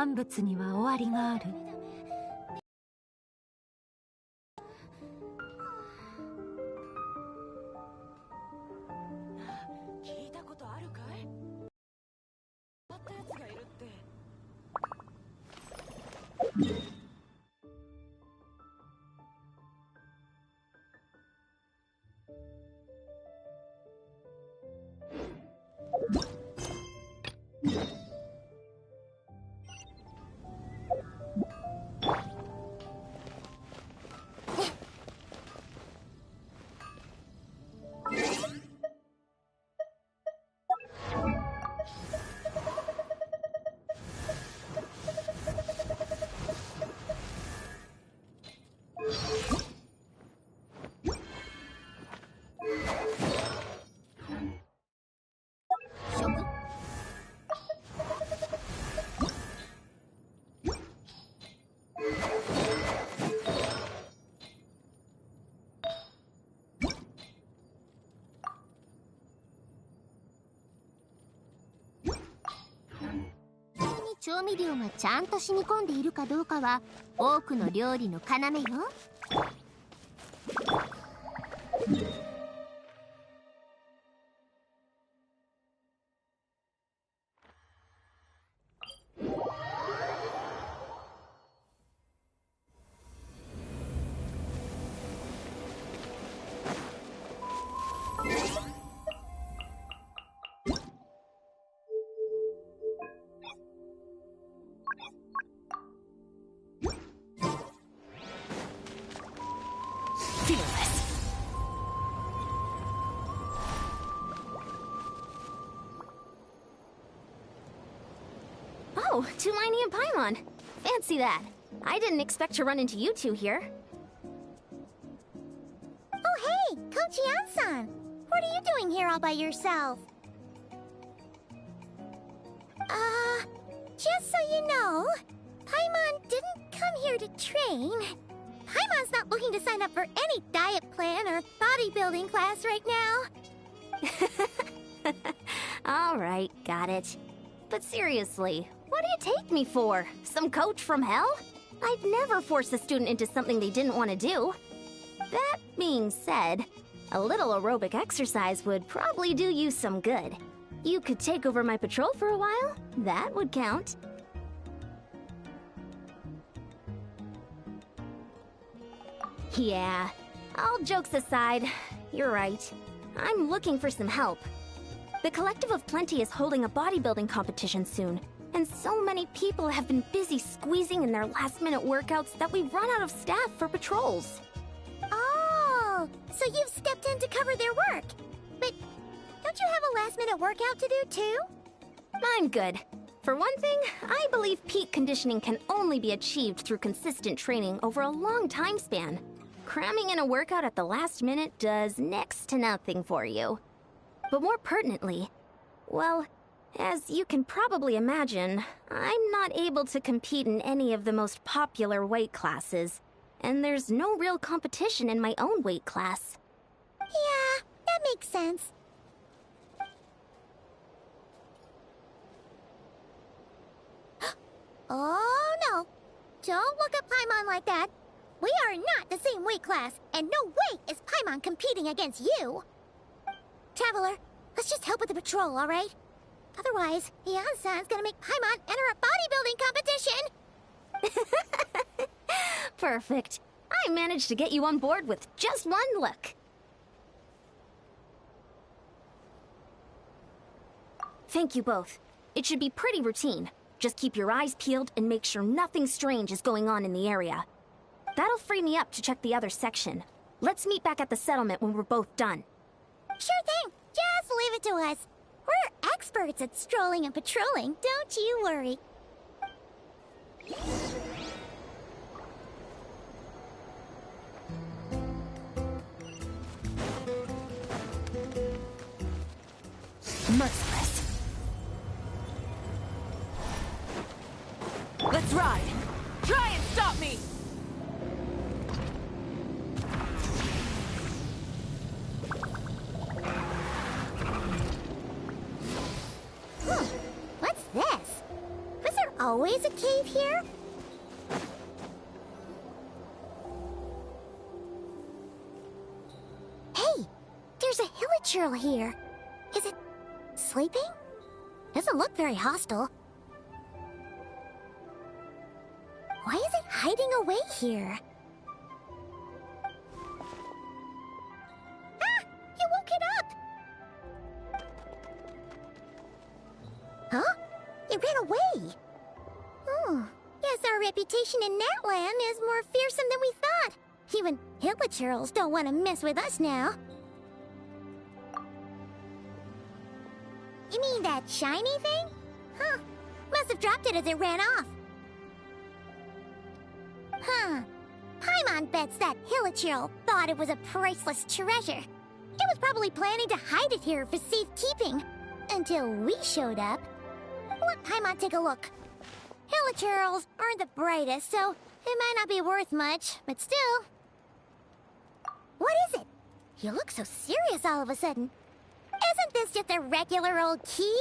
万物には終わりがある。聞いたことあるかい？あったやつがいるって。調味料がちゃんと染み込んでいるかどうかは多くの料理の要よ。Oh, Tulani and Paimon. Fancy that. I didn't expect to run into you two here. Oh, hey, Coach Yan-san. What are you doing here all by yourself? Just so you know, Paimon didn't come here to train. Paimon's not looking to sign up for any diet plan or bodybuilding class right now. All right, got it. But seriously, what do you take me for? Some coach from hell? I'd never force a student into something they didn't want to do. That being said, a little aerobic exercise would probably do you some good. You could take over my patrol for a while. That would count. Yeah, all jokes aside, you're right. I'm looking for some help. The Collective of Plenty is holding a bodybuilding competition soon, and so many people have been busy squeezing in their last-minute workouts that we've run out of staff for patrols. Oh, so you've stepped in to cover their work. But don't you have a last-minute workout to do too? I'm good. For one thing, I believe peak conditioning can only be achieved through consistent training over a long time span. Cramming in a workout at the last minute does next to nothing for you. But more pertinently, well, as you can probably imagine, I'm not able to compete in any of the most popular weight classes, and there's no real competition in my own weight class. Yeah, that makes sense. Oh no! Don't look at Paimon like that. We are not the same weight class, and no way is Paimon competing against you. Traveler, let's just help with the patrol, all right? Otherwise, Yan-san's gonna make Paimon enter a bodybuilding competition! Perfect. I managed to get you on board with just one look. Thank you both. It should be pretty routine. Just keep your eyes peeled and make sure nothing strange is going on in the area. That'll free me up to check the other section. Let's meet back at the settlement when we're both done. Sure thing. Just leave it to us. We're experts at strolling and patrolling, don't you worry. Merciless. Let's ride. Try and stop me. What's this? Was there always is a cave here? Hey, there's a hilichurl here. Is it sleeping? Doesn't look very hostile. Why is it hiding away here? Ah! You woke it up! Huh? It ran away! Oh, guess our reputation in Natlan is more fearsome than we thought. Even hilichurls don't want to mess with us now. You mean that shiny thing? Huh. Must have dropped it as it ran off. Huh. Paimon bets that hilichurl thought it was a priceless treasure. It was probably planning to hide it here for safekeeping. Until we showed up. Let Paimon take a look. Hilichurls aren't the brightest, so it might not be worth much, but still. What is it? You look so serious all of a sudden. Isn't this just a regular old key?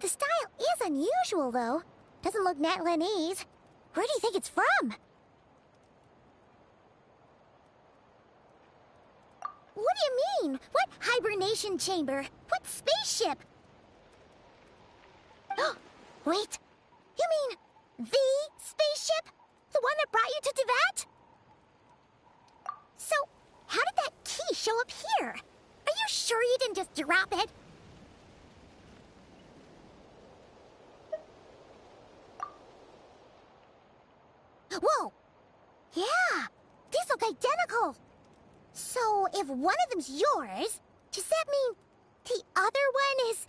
The style is unusual, though. Doesn't look Natlanese. Where do you think it's from? What do you mean? What hibernation chamber? What spaceship? Wait. You mean the spaceship? The one that brought you to Teyvat? So, how did that key show up here? Are you sure you didn't just drop it? Whoa! Yeah! These look identical! So, if one of them's yours, does that mean the other one is...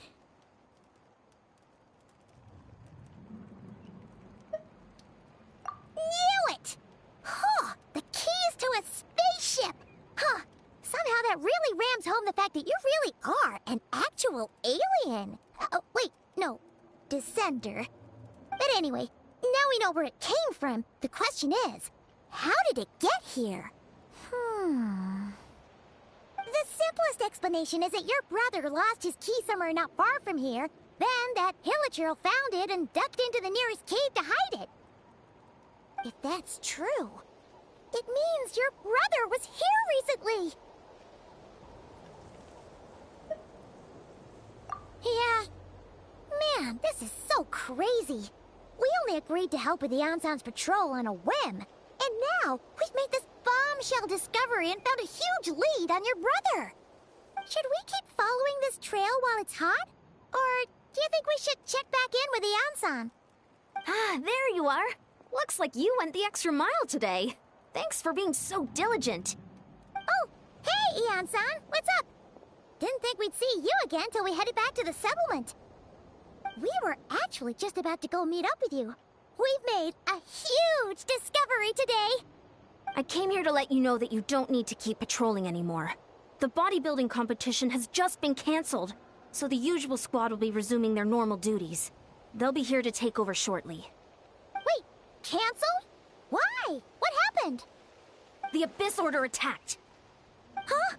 Knew it! Huh! The keys to a spaceship! Huh! Somehow that really rams home the fact that you really are an actual alien. Oh, wait, no. Descender. But anyway, now we know where it came from. The question is, how did it get here? The simplest explanation is that your brother lost his key somewhere not far from here. Then that hilichurl found it and ducked into the nearest cave to hide it. If that's true, it means your brother was here recently. Yeah. Man, this is so crazy. We only agreed to help with the Anson's patrol on a whim. And now, we've made this bombshell discovery and found a huge lead on your brother. Should we keep following this trail while it's hot? Or do you think we should check back in with the Anson? Ah, there you are. Looks like you went the extra mile today. Thanks for being so diligent. Oh, hey, Eon-san, what's up? Didn't think we'd see you again till we headed back to the settlement. We were actually just about to go meet up with you. We've made a huge discovery today. I came here to let you know that you don't need to keep patrolling anymore. The bodybuilding competition has just been cancelled, so the usual squad will be resuming their normal duties. They'll be here to take over shortly. Wait, cancelled? Why? What happened? The Abyss Order attacked. Huh?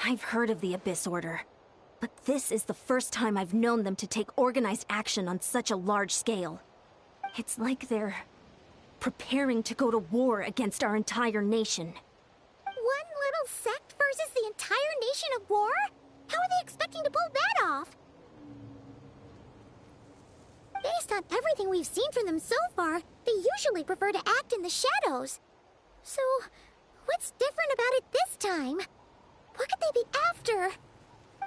I've heard of the Abyss Order, but this is the first time I've known them to take organized action on such a large scale. It's like they're preparing to go to war against our entire nation. One little sect versus the entire nation at war? How are they expecting to pull that off? Based on everything we've seen from them so far, they usually prefer to act in the shadows. So, what's different about it this time? What could they be after?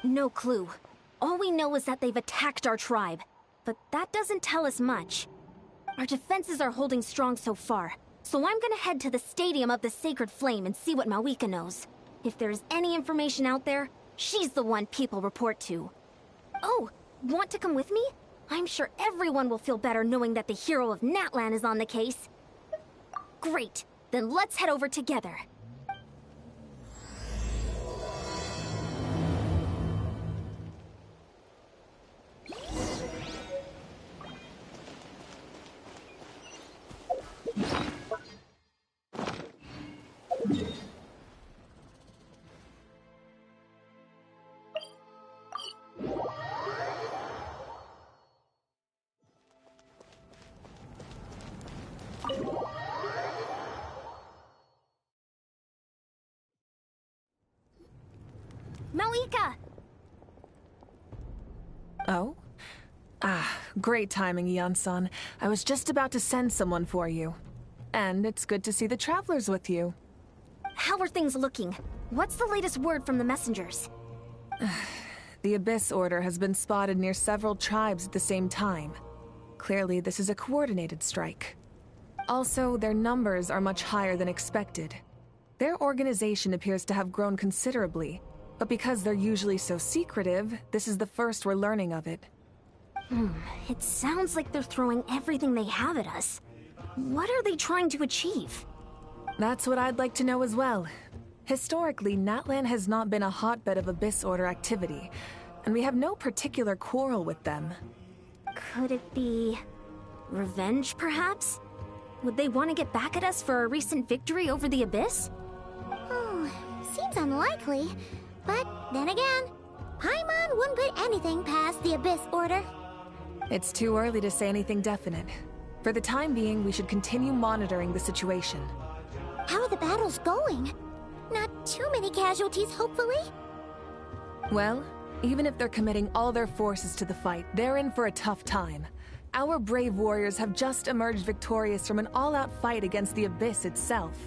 No clue. All we know is that they've attacked our tribe, but that doesn't tell us much. Our defenses are holding strong so far, so I'm gonna head to the Stadium of the Sacred Flame and see what Mawika knows. If there's any information out there, she's the one people report to. Oh, want to come with me? I'm sure everyone will feel better knowing that the hero of Natlan is on the case. Great, then let's head over together. Malika! Oh? Ah, great timing, Eon-san. I was just about to send someone for you. And it's good to see the travelers with you. How are things looking? What's the latest word from the messengers? The Abyss Order has been spotted near several tribes at the same time. Clearly, this is a coordinated strike. Also, their numbers are much higher than expected. Their organization appears to have grown considerably, but because they're usually so secretive, this is the first we're learning of it. It sounds like they're throwing everything they have at us. What are they trying to achieve? That's what I'd like to know as well. Historically, Natlan has not been a hotbed of Abyss Order activity, and we have no particular quarrel with them. Could it be... revenge, perhaps? Would they want to get back at us for a recent victory over the Abyss? Seems unlikely. But then again, Paimon wouldn't put anything past the Abyss Order. It's too early to say anything definite. For the time being, we should continue monitoring the situation. How are the battles going? Not too many casualties, hopefully? Well, even if they're committing all their forces to the fight, they're in for a tough time. Our brave warriors have just emerged victorious from an all-out fight against the Abyss itself.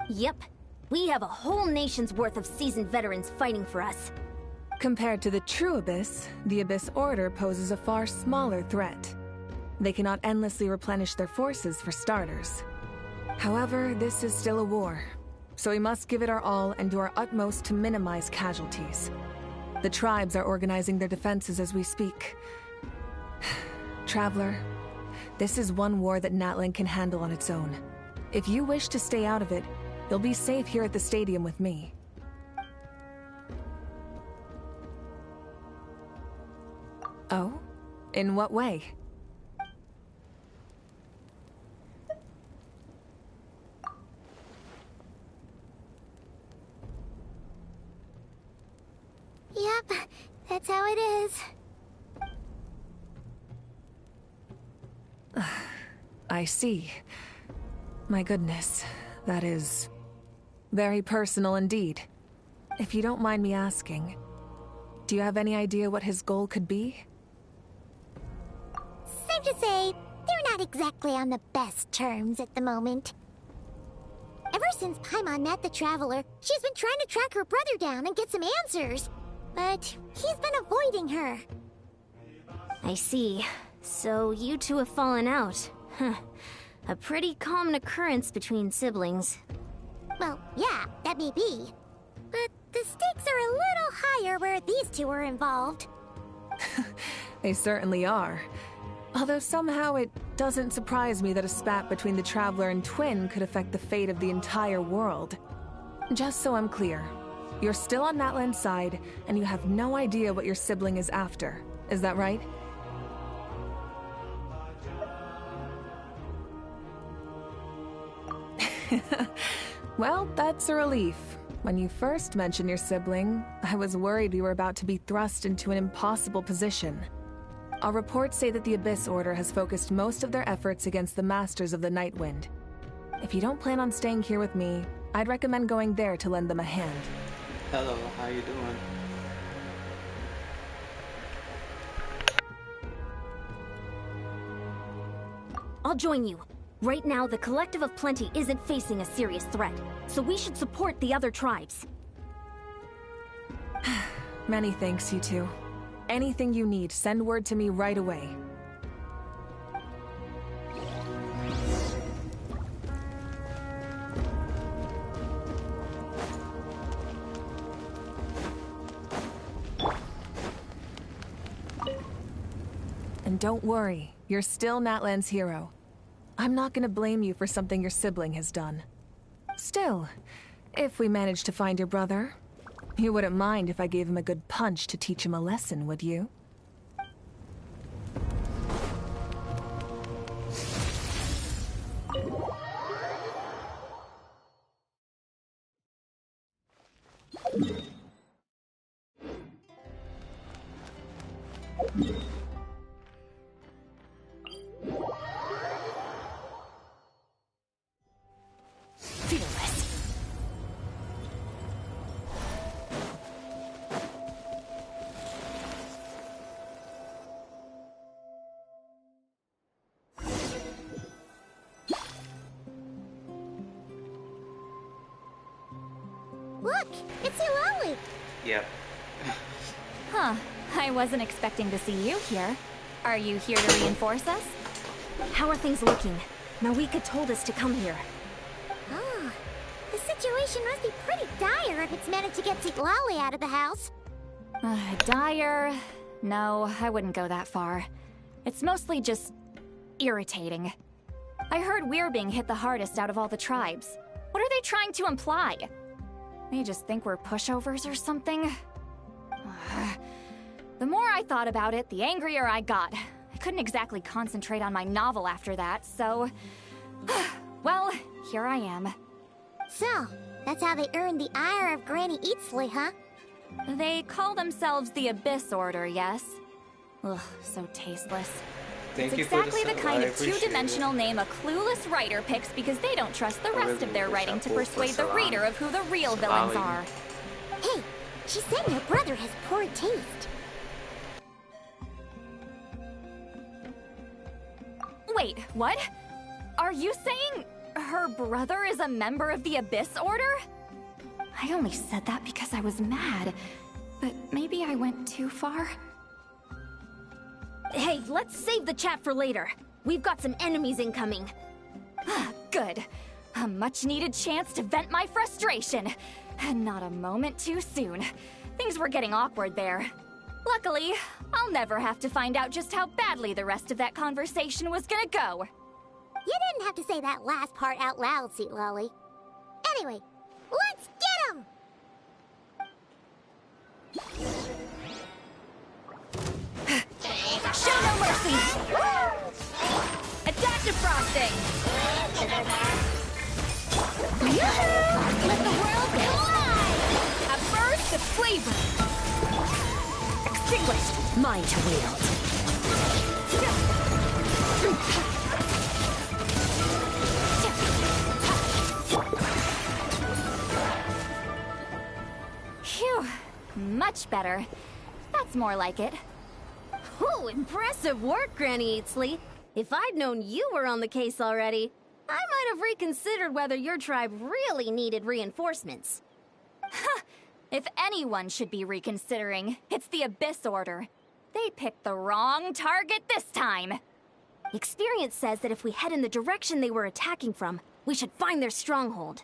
Yep. We have a whole nation's worth of seasoned veterans fighting for us. Compared to the true Abyss, the Abyss Order poses a far smaller threat. They cannot endlessly replenish their forces, for starters. However, this is still a war, so we must give it our all and do our utmost to minimize casualties. The tribes are organizing their defenses as we speak. Traveler, this is one war that Natlan can handle on its own. If you wish to stay out of it, you'll be safe here at the stadium with me. Oh? In what way? Yep, that's how it is. I see. My goodness, that is very personal indeed. If you don't mind me asking, do you have any idea what his goal could be? Safe to say, they're not exactly on the best terms at the moment. Ever since Paimon met the Traveler, she's been trying to track her brother down and get some answers. But he's been avoiding her. I see. So you two have fallen out. Huh. A pretty common occurrence between siblings. Well, yeah, that may be. But the stakes are a little higher where these two are involved. They certainly are. Although somehow it doesn't surprise me that a spat between the Traveler and Twin could affect the fate of the entire world. Just so I'm clear, you're still on Natlan's side, and you have no idea what your sibling is after. Is that right? Well, that's a relief. When you first mentioned your sibling, I was worried we were about to be thrust into an impossible position. Our reports say that the Abyss Order has focused most of their efforts against the Masters of the Nightwind. If you don't plan on staying here with me, I'd recommend going there to lend them a hand. Hello, how you doing? I'll join you. Right now, the Collective of Plenty isn't facing a serious threat, so we should support the other tribes. Many thanks, you two. Anything you need, send word to me right away. And don't worry, you're still Natlan's hero. I'm not gonna blame you for something your sibling has done. Still, if we manage to find your brother, you wouldn't mind if I gave him a good punch to teach him a lesson, would you? Look, it's Eulalie. Yep. Huh. I wasn't expecting to see you here. Are you here to reinforce us? How are things looking? Marika told us to come here. Ah, the situation must be pretty dire if it's managed to get Eulalie out of the house. Dire? No, I wouldn't go that far. It's mostly just irritating. I heard we're being hit the hardest out of all the tribes. What are they trying to imply? They just think we're pushovers or something? The more I thought about it, the angrier I got. I couldn't exactly concentrate on my novel after that, so... well, here I am. So, that's how they earned the ire of Granny Eatsley, huh? They call themselves the Abyss Order, yes? Ugh, so tasteless. Thank It's you for exactly the sub. kind I of appreciate two-dimensional it. name a clueless writer picks because they don't trust the rest of their writing to persuade the reader of who the real villains are. Hey, she said your brother has poor taste. Wait, what? Are you saying her brother is a member of the Abyss Order? I only said that because I was mad, but maybe I went too far. Hey, let's save the chat for later. We've got some enemies incoming. Good. A much-needed chance to vent my frustration. And not a moment too soon. Things were getting awkward there. Luckily, I'll never have to find out just how badly the rest of that conversation was gonna go. You didn't have to say that last part out loud, Sweet Lolly. Anyway, let's get him! Show no mercy! Attack defrosting! Yoo-hoo! Let the world collide! A burst of flavor! Extinguished! Mine to wield. Phew. Much better. That's more like it. Ooh, impressive work, Granny Eatsley. If I'd known you were on the case already, I might have reconsidered whether your tribe really needed reinforcements. If anyone should be reconsidering, it's the Abyss Order. They picked the wrong target this time. Experience says that if we head in the direction they were attacking from, we should find their stronghold.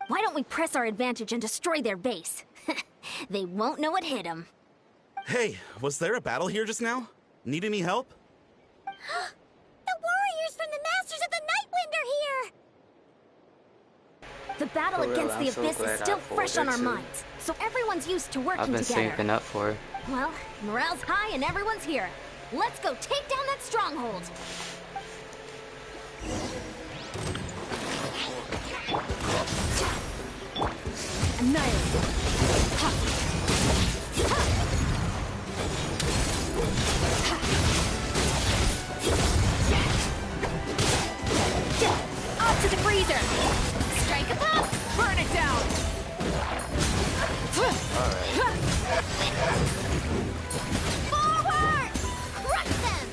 Why don't we press our advantage and destroy their base? They won't know what hit them. Hey, was there a battle here just now? Need any help? The warriors from the Masters of the Nightwind are here! The battle For real, against the I'm so Abyss is glad still I fresh on our folded too. minds, so everyone's used to working I've been together. saving up for it. Well, morale's high and everyone's here. Let's go take down that stronghold. Up to the freezer! Strike a pop! Burn it down! Forward! Crush them!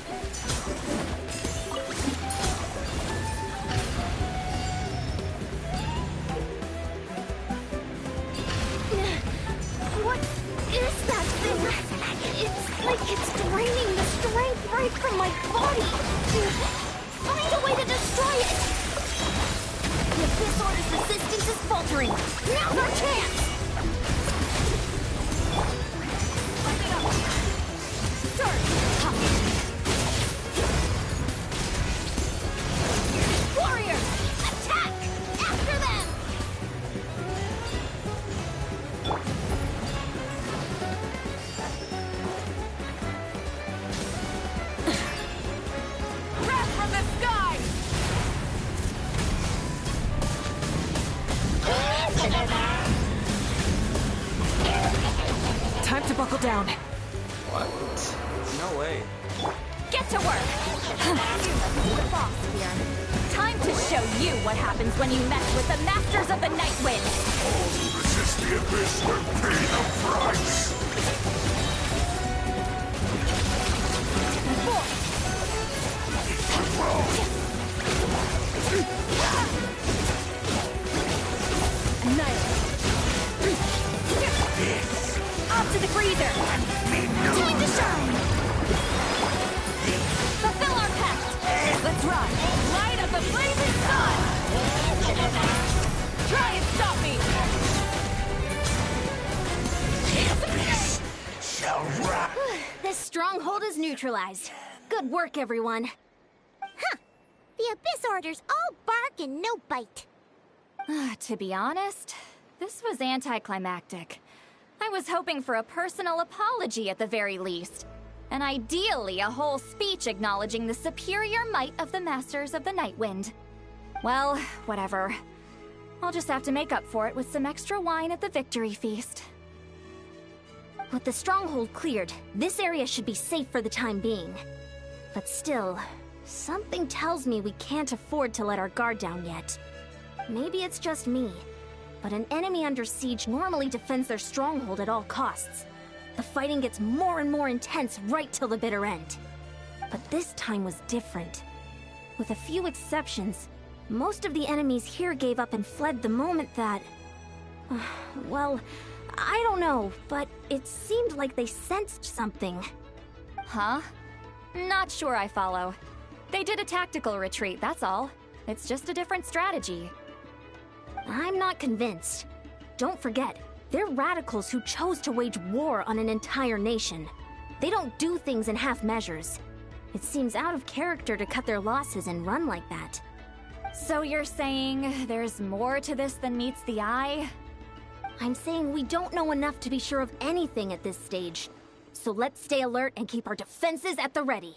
What is that thing? It's like it's draining the strength right from my body. Find a way to destroy it! The Abyss Order's resistance is faltering. Now's our chance! Warriors! Attack! After them! Breath from the sky! Time to buckle down. What? No way. Get to work! The boss here. Time to show you what happens when you mess with the Masters of the Nightwind! Resist the abyss will pay the price! Annihilate! stronghold is neutralized. Good work, everyone. Huh. The Abyss Order's all bark and no bite. To be honest, this was anticlimactic. I was hoping for a personal apology at the very least. And ideally, a whole speech acknowledging the superior might of the Masters of the Nightwind. Well, whatever. I'll just have to make up for it with some extra wine at the victory feast. With the stronghold cleared, this area should be safe for the time being. But still, something tells me we can't afford to let our guard down yet. Maybe it's just me, but an enemy under siege normally defends their stronghold at all costs. The fighting gets more and more intense right till the bitter end. But this time was different. With a few exceptions, most of the enemies here gave up and fled the moment that... well, I don't know, but it seemed like they sensed something. Huh? Not sure I follow. They did a tactical retreat, that's all. It's just a different strategy. I'm not convinced. Don't forget, they're radicals who chose to wage war on an entire nation. They don't do things in half measures. It seems out of character to cut their losses and run like that. So you're saying there's more to this than meets the eye? I'm saying we don't know enough to be sure of anything at this stage. So let's stay alert and keep our defenses at the ready.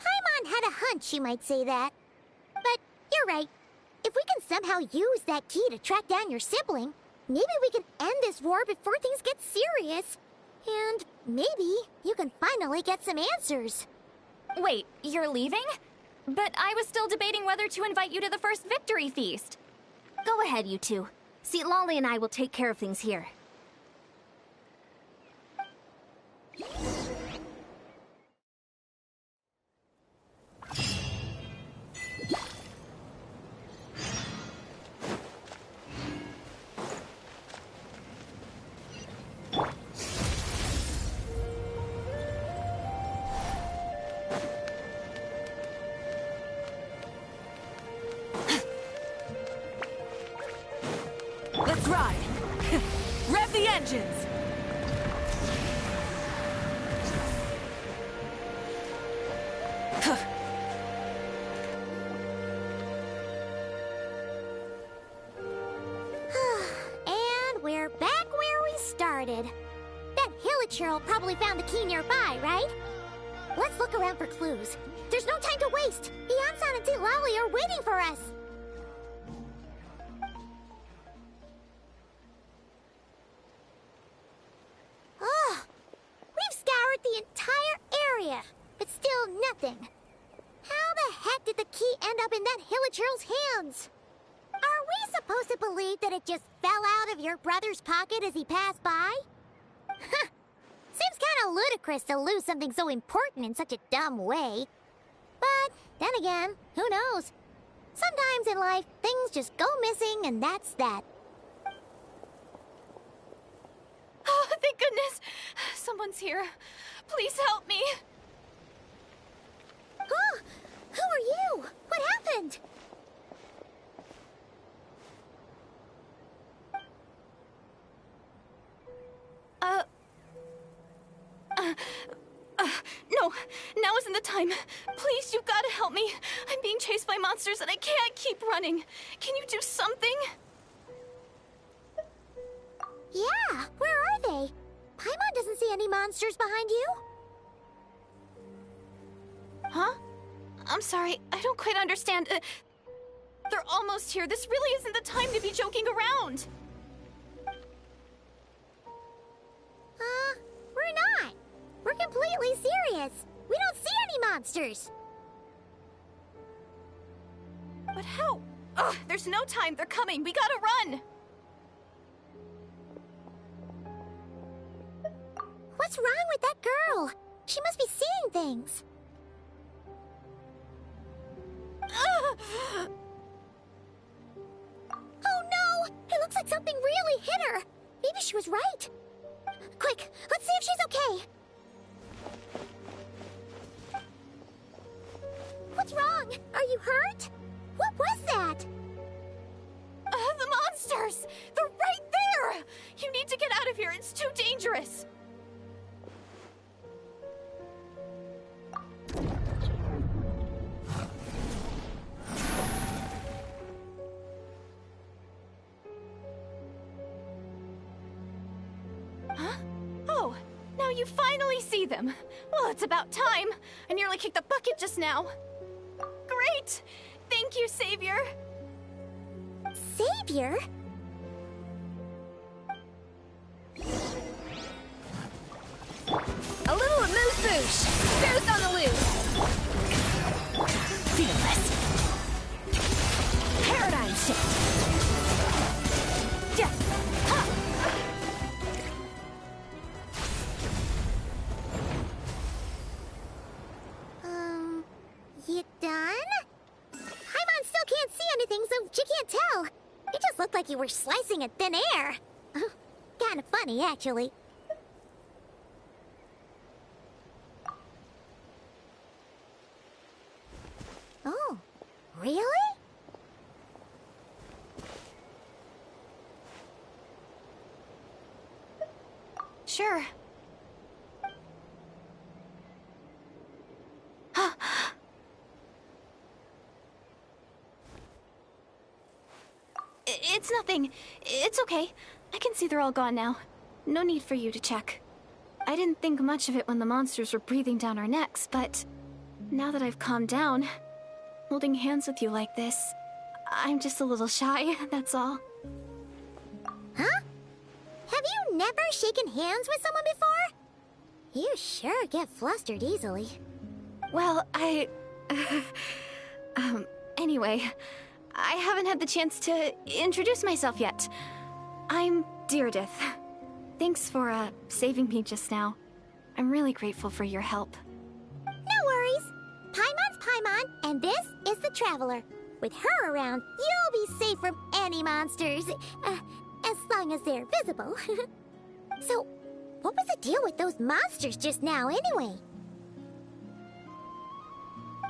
Paimon had a hunch you might say that. But you're right. If we can somehow use that key to track down your sibling, maybe we can end this war before things get serious. And maybe you can finally get some answers. Wait, you're leaving? But I was still debating whether to invite you to the first victory feast. Go ahead, you two. See, Lolly and I will take care of things here. Let's ride! Rev the engines! And we're back where we started. That Hilichurl probably found the key nearby, right? Let's look around for clues. There's no time to waste. Beyonsan and St. Lolly are waiting for us. We've scoured the entire area, but still nothing. How the heck did the key end up in that Hilichurl's hands? Are we supposed to believe that it just fell out of your brother's pocket as he passed by? Huh. Seems kind of ludicrous to lose something so important in such a dumb way. But then again, who knows? Sometimes in life, things just go missing and that's that. Oh, thank goodness! Someone's here. Please help me! Oh, who are you? What happened? No, now isn't the time. Please, you've got to help me. I'm being chased by monsters and I can't keep running. Can you do something? Yeah, where are they? Paimon doesn't see any monsters behind you. Huh? I'm sorry, I don't quite understand. They're almost here. This really isn't the time to be joking around. We're not. We're completely serious. We don't see any monsters. But how? Ugh, there's no time. They're coming. We gotta run. What's wrong with that girl? She must be seeing things. Ugh! Oh no! It looks like something really hit her! Maybe she was right. Quick, let's see if she's okay. What's wrong? Are you hurt? What was that? The monsters! They're right there! You need to get out of here, it's too dangerous! Huh? Oh, now you finally see them. Well, it's about time. I nearly kicked the bucket just now. Great! Thank you, Savior! Savior? A little moose-boosh! Boost on the loose! Fearless! Paradigm shift! Yeah! Ha! You done? Paimon still can't see anything, so she can't tell. It just looked like you were slicing in thin air. Kinda funny, actually. Oh, really? Sure. It's nothing. It's okay. I can see they're all gone now. No need for you to check. I didn't think much of it when the monsters were breathing down our necks, but now that I've calmed down, holding hands with you like this, I'm just a little shy, that's all. Huh? Have you never shaken hands with someone before? You sure get flustered easily. Well, anyway, I haven't had the chance to introduce myself yet. I'm Deirdith. Thanks for, saving me just now. I'm really grateful for your help. No worries. Paimon's Paimon, and this is the Traveler. With her around, you'll be safe from any monsters. As long as they're visible. So, what was the deal with those monsters just now, anyway?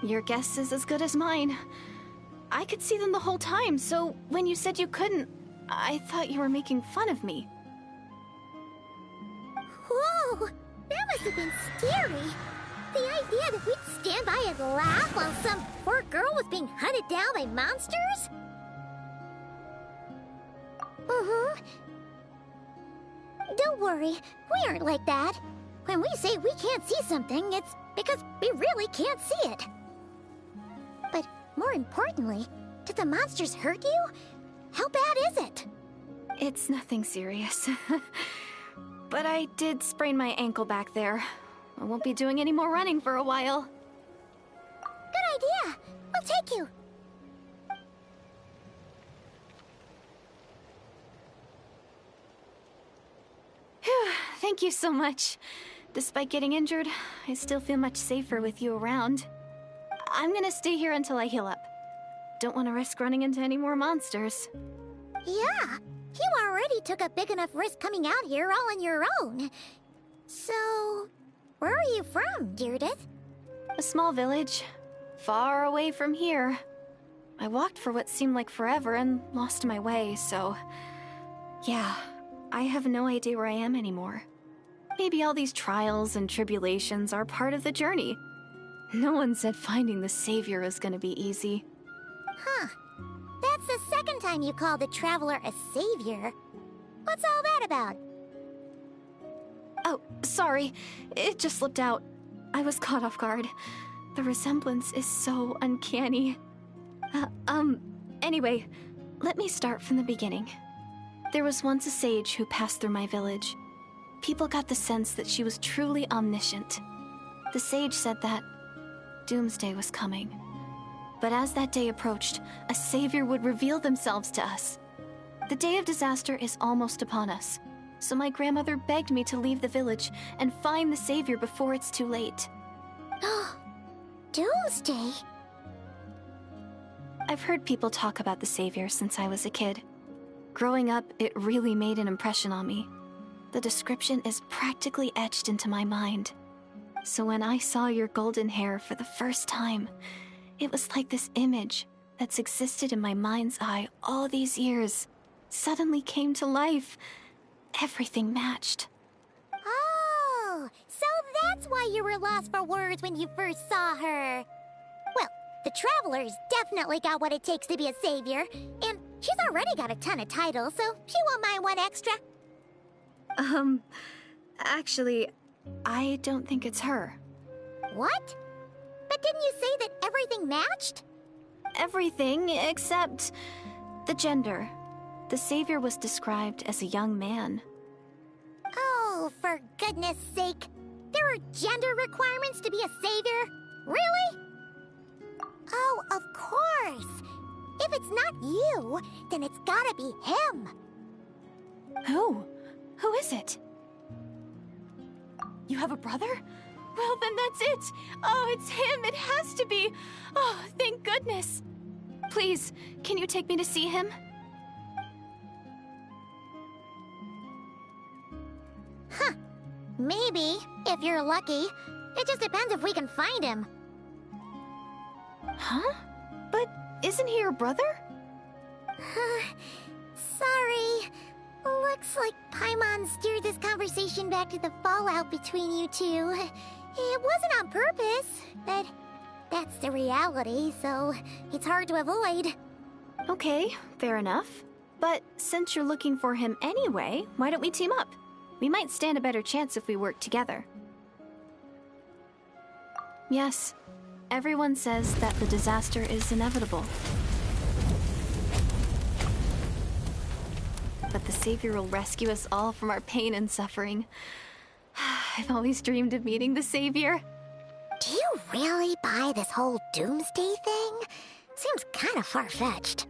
Your guess is as good as mine. I could see them the whole time, so when you said you couldn't, I thought you were making fun of me. Whoa! That must have been scary. The idea that we'd stand by and laugh while some poor girl was being hunted down by monsters? Don't worry, we aren't like that. When we say we can't see something, it's because we really can't see it. But more importantly, did the monsters hurt you? How bad is it? It's nothing serious. But I did sprain my ankle back there. I won't be doing any more running for a while. Good idea. We'll take you. Phew, thank you so much. Despite getting injured, I still feel much safer with you around. I'm gonna stay here until I heal up. Don't want to risk running into any more monsters. Yeah, you already took a big enough risk coming out here all on your own. So, where are you from, Deirdith? A small village, far away from here. I walked for what seemed like forever and lost my way, so... yeah, I have no idea where I am anymore. Maybe all these trials and tribulations are part of the journey. No one said finding the Savior is gonna be easy. Huh. That's the second time you called the Traveler a savior. What's all that about? Oh, sorry. It just slipped out. I was caught off guard. The resemblance is so uncanny. Anyway, let me start from the beginning. There was once a sage who passed through my village. People got the sense that she was truly omniscient. The sage said that doomsday was coming. But as that day approached, a savior would reveal themselves to us. The day of disaster is almost upon us, so my grandmother begged me to leave the village and find the savior before it's too late. Doomsday? I've heard people talk about the Savior since I was a kid. Growing up, it really made an impression on me. The description is practically etched into my mind. So when I saw your golden hair for the first time, it was like this image that's existed in my mind's eye all these years suddenly came to life. Everything matched. Oh, so that's why you were lost for words when you first saw her. Well, the Traveler's definitely got what it takes to be a savior, and she's already got a ton of titles, so she won't mind one extra. Actually, I don't think it's her. What? But didn't you say that everything matched? Everything except the gender. The Savior was described as a young man. Oh, for goodness sake. There are gender requirements to be a savior? Really? Oh, of course. If it's not you, then it's gotta be him. Who? Who is it? You have a brother? Well, then that's it. Oh, it's him. It has to be. Oh, thank goodness. Please, can you take me to see him? Huh. Maybe, if you're lucky. It just depends if we can find him. Huh? But isn't he your brother? Sorry. Looks like Paimon steered this conversation back to the fallout between you two. It wasn't on purpose, but that's the reality, so it's hard to avoid. Okay, fair enough. But since you're looking for him anyway, why don't we team up? We might stand a better chance if we work together. Yes, everyone says that the disaster is inevitable. But the Savior will rescue us all from our pain and suffering. I've always dreamed of meeting the Savior. Do you really buy this whole doomsday thing? Seems kind of far-fetched.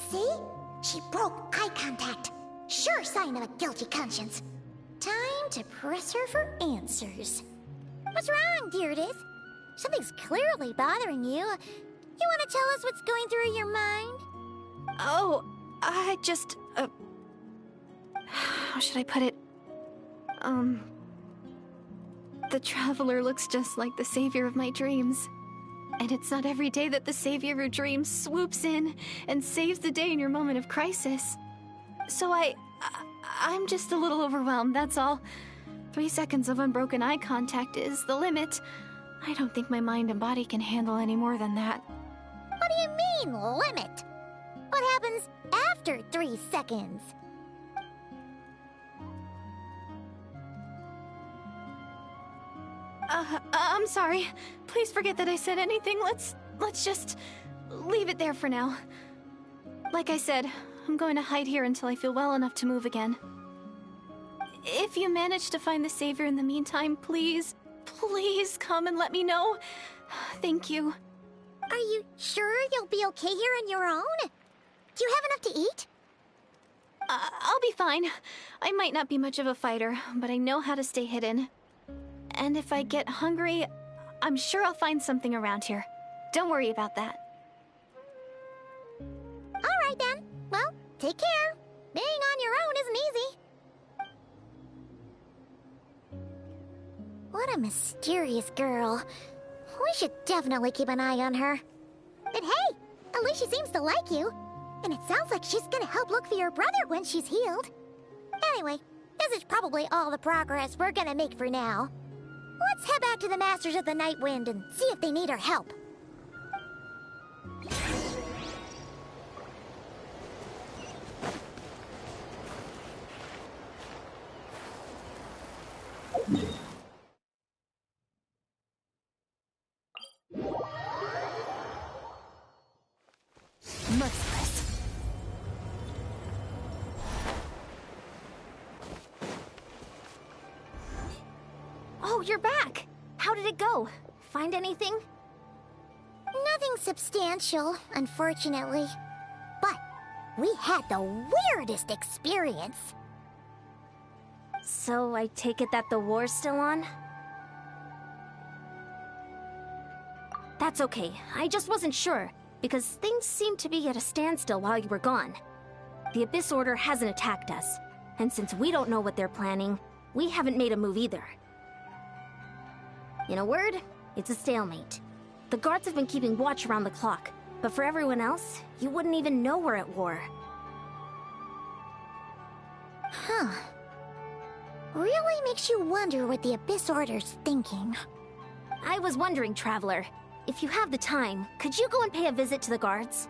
See? She broke eye contact. Sure sign of a guilty conscience. Time to press her for answers. What's wrong, Deirdis? Something's clearly bothering you. You want to tell us what's going through your mind? Oh, I just, how should I put it? The Traveler looks just like the Savior of my dreams. And it's not every day that the Savior of your dreams swoops in and saves the day in your moment of crisis. So I'm just a little overwhelmed, that's all. 3 seconds of unbroken eye contact is the limit. I don't think my mind and body can handle any more than that. What do you mean, limit? What happens after 3 seconds? I'm sorry. Please forget that I said anything. Let's just leave it there for now. Like I said, I'm going to hide here until I feel well enough to move again. If you manage to find the Savior in the meantime, please come and let me know. Thank you. Are you sure you'll be okay here on your own? Do you have enough to eat? I'll be fine. I might not be much of a fighter, but I know how to stay hidden. And if I get hungry, I'm sure I'll find something around here. Don't worry about that. All right then. Well, take care. Being on your own isn't easy. What a mysterious girl. We should definitely keep an eye on her. But hey, at least she seems to like you. And it sounds like she's gonna help look for your brother when she's healed. Anyway, this is probably all the progress we're gonna make for now. Let's head back to the Masters of the Night Wind and see if they need our help. Merciless. Oh, you're back! How did it go? Find anything? Nothing substantial, unfortunately. But We had the weirdest experience. So I take it that the war's still on? That's okay. I just wasn't sure, because things seemed to be at a standstill while you were gone. The Abyss Order hasn't attacked us, and since we don't know what they're planning, we haven't made a move either. In a word, it's a stalemate. The guards have been keeping watch around the clock, but for everyone else, you wouldn't even know we're at war. Huh. Really makes you wonder what the Abyss Order's thinking. I was wondering, Traveler, if you have the time, could you go and pay a visit to the guards?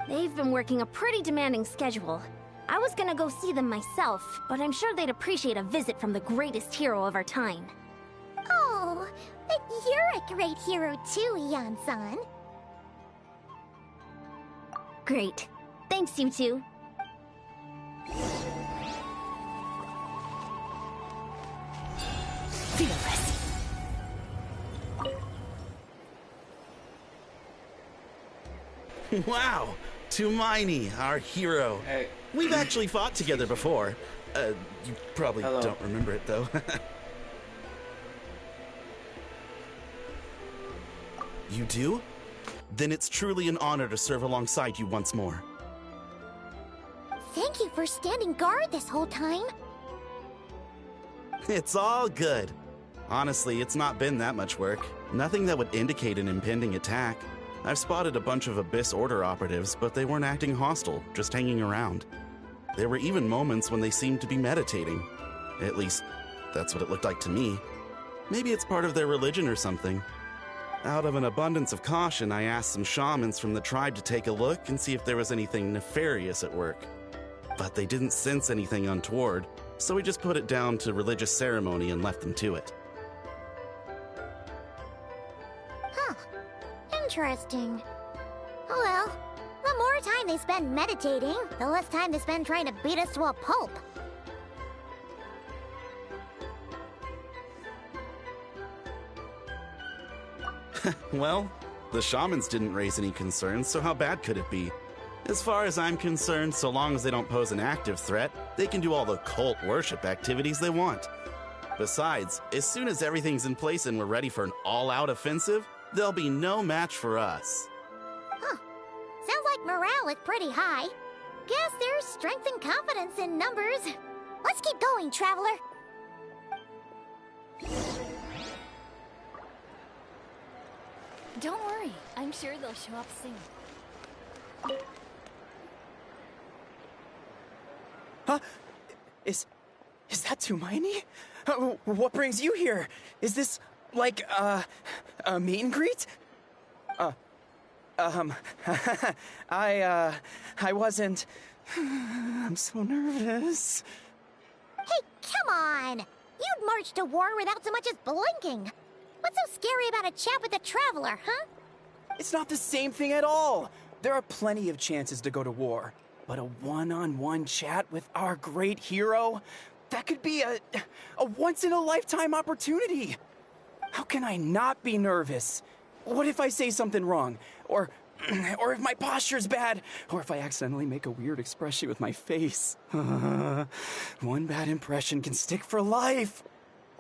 They've been working a pretty demanding schedule. I was gonna go see them myself, but I'm sure they'd appreciate a visit from the greatest hero of our time. Oh, but you're a great hero too, Yan-san. Great. Thanks, you two. Fearless. Wow! Tumaini, our hero. Hey. We've actually fought together before. You probably Hello. don't remember it, though. You do? Then it's truly an honor to serve alongside you once more. Thank you for standing guard this whole time. It's all good. Honestly, it's not been that much work. Nothing that would indicate an impending attack. I've spotted a bunch of Abyss Order operatives, but they weren't acting hostile, just hanging around. There were even moments when they seemed to be meditating. At least, that's what it looked like to me. Maybe it's part of their religion or something. Out of an abundance of caution, I asked some shamans from the tribe to take a look and see if there was anything nefarious at work. But they didn't sense anything untoward, so we just put it down to religious ceremony and left them to it. Huh. Interesting. Oh well, the more time they spend meditating, the less time they spend trying to beat us to a pulp. Well, the shamans didn't raise any concerns, so how bad could it be? As far as I'm concerned, so long as they don't pose an active threat, they can do all the cult worship activities they want. Besides, as soon as everything's in place and we're ready for an all-out offensive, there'll be no match for us. Huh. Sounds like morale is pretty high. Guess there's strength and confidence in numbers. Let's keep going, Traveler. Don't worry, I'm sure they'll show up soon. Huh? Is that Tumaini? What brings you here? Is this, like, a meet and greet? I wasn't... I'm so nervous. Hey, come on! You'd march to war without so much as blinking. What's so scary about a chat with a Traveler, huh? It's not the same thing at all. There are plenty of chances to go to war. But a one-on-one chat with our great hero? That could be a once-in-a-lifetime opportunity. How can I not be nervous? What if I say something wrong? Or if my posture's bad? Or if I accidentally make a weird expression with my face? One bad impression can stick for life.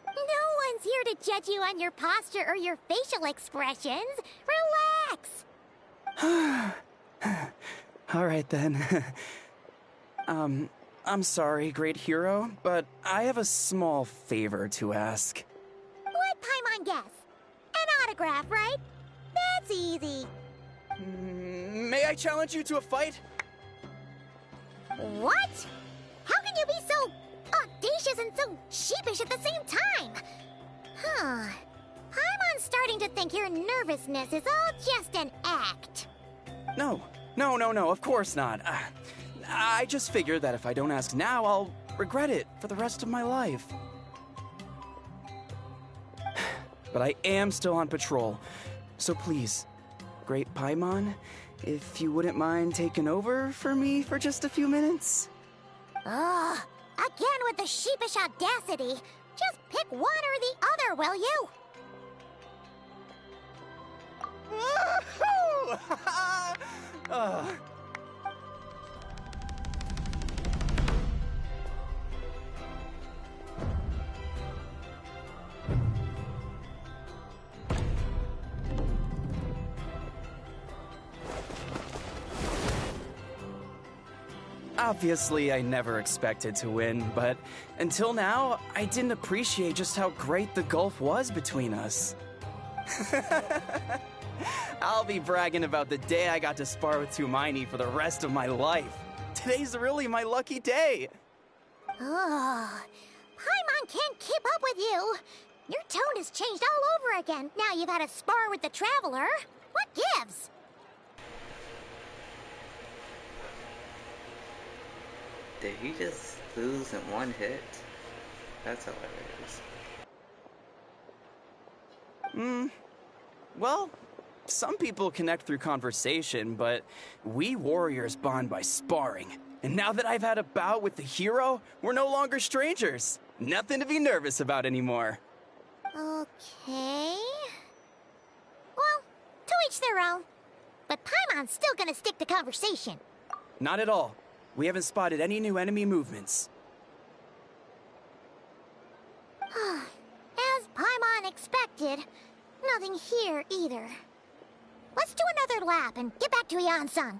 No one's here to judge you on your posture or your facial expressions. Relax! All right, then. I'm sorry, great hero, but I have a small favor to ask. Let Paimon guess. An autograph, right? That's easy. May I challenge you to a fight? What? How can you be so audacious and so sheepish at the same time? Huh. Paimon's starting to think your nervousness is all just an act. No, of course not. I just figured that if I don't ask now, I'll regret it for the rest of my life. But I am still on patrol, so please, Great Paimon, if you wouldn't mind taking over for me for just a few minutes? Ugh, again with the sheepish audacity. Just pick one or the other, will you? Obviously, I never expected to win, but until now, I didn't appreciate just how great the gulf was between us. I'll be bragging about the day I got to spar with Hermione for the rest of my life. Today's really my lucky day. Oh, Paimon can't keep up with you. Your tone has changed all over again. Now you've had a spar with the Traveler. What gives? Did he just lose in one hit? That's hilarious. Well, some people connect through conversation, but we warriors bond by sparring. And now that I've had a bout with the hero, we're no longer strangers. Nothing to be nervous about anymore. Okay. Well, to each their own. But Paimon's still gonna stick to conversation. Not at all. We haven't spotted any new enemy movements. As Paimon expected, nothing here either. Let's do another lap and get back to Yan-san.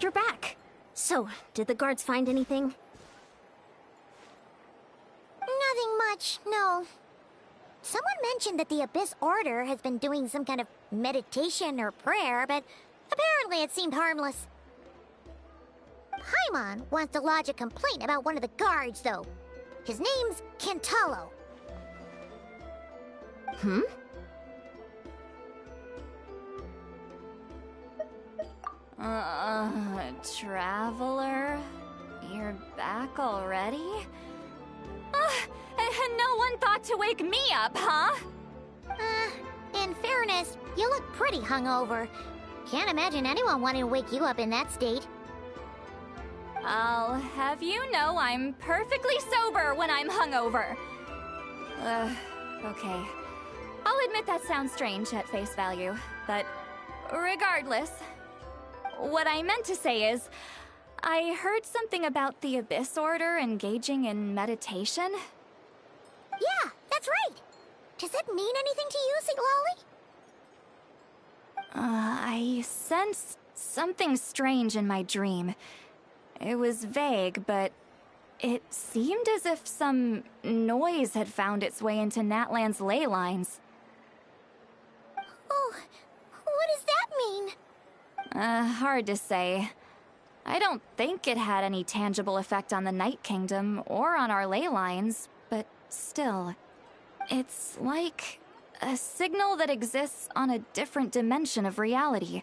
You're back. So, did the guards find anything? Nothing much, no. Someone mentioned that the Abyss Order has been doing some kind of meditation or prayer, but apparently it seemed harmless. Paimon wants to lodge a complaint about one of the guards, though. His name's Kentalo. Traveler? You're back already? And no one thought to wake me up, huh? In fairness, you look pretty hungover. Can't imagine anyone wanting to wake you up in that state. I'll have you know I'm perfectly sober when I'm hungover. Okay. I'll admit that sounds strange at face value, but regardless, what I meant to say is, I heard something about the Abyss Order engaging in meditation. Yeah, that's right. Does that mean anything to you, Siglali? I sensed something strange in my dream. It was vague, but it seemed as if some noise had found its way into Natlan's ley lines. Oh, what does that mean? Hard to say. I don't think it had any tangible effect on the Night Kingdom or on our ley lines, but still, it's like a signal that exists on a different dimension of reality.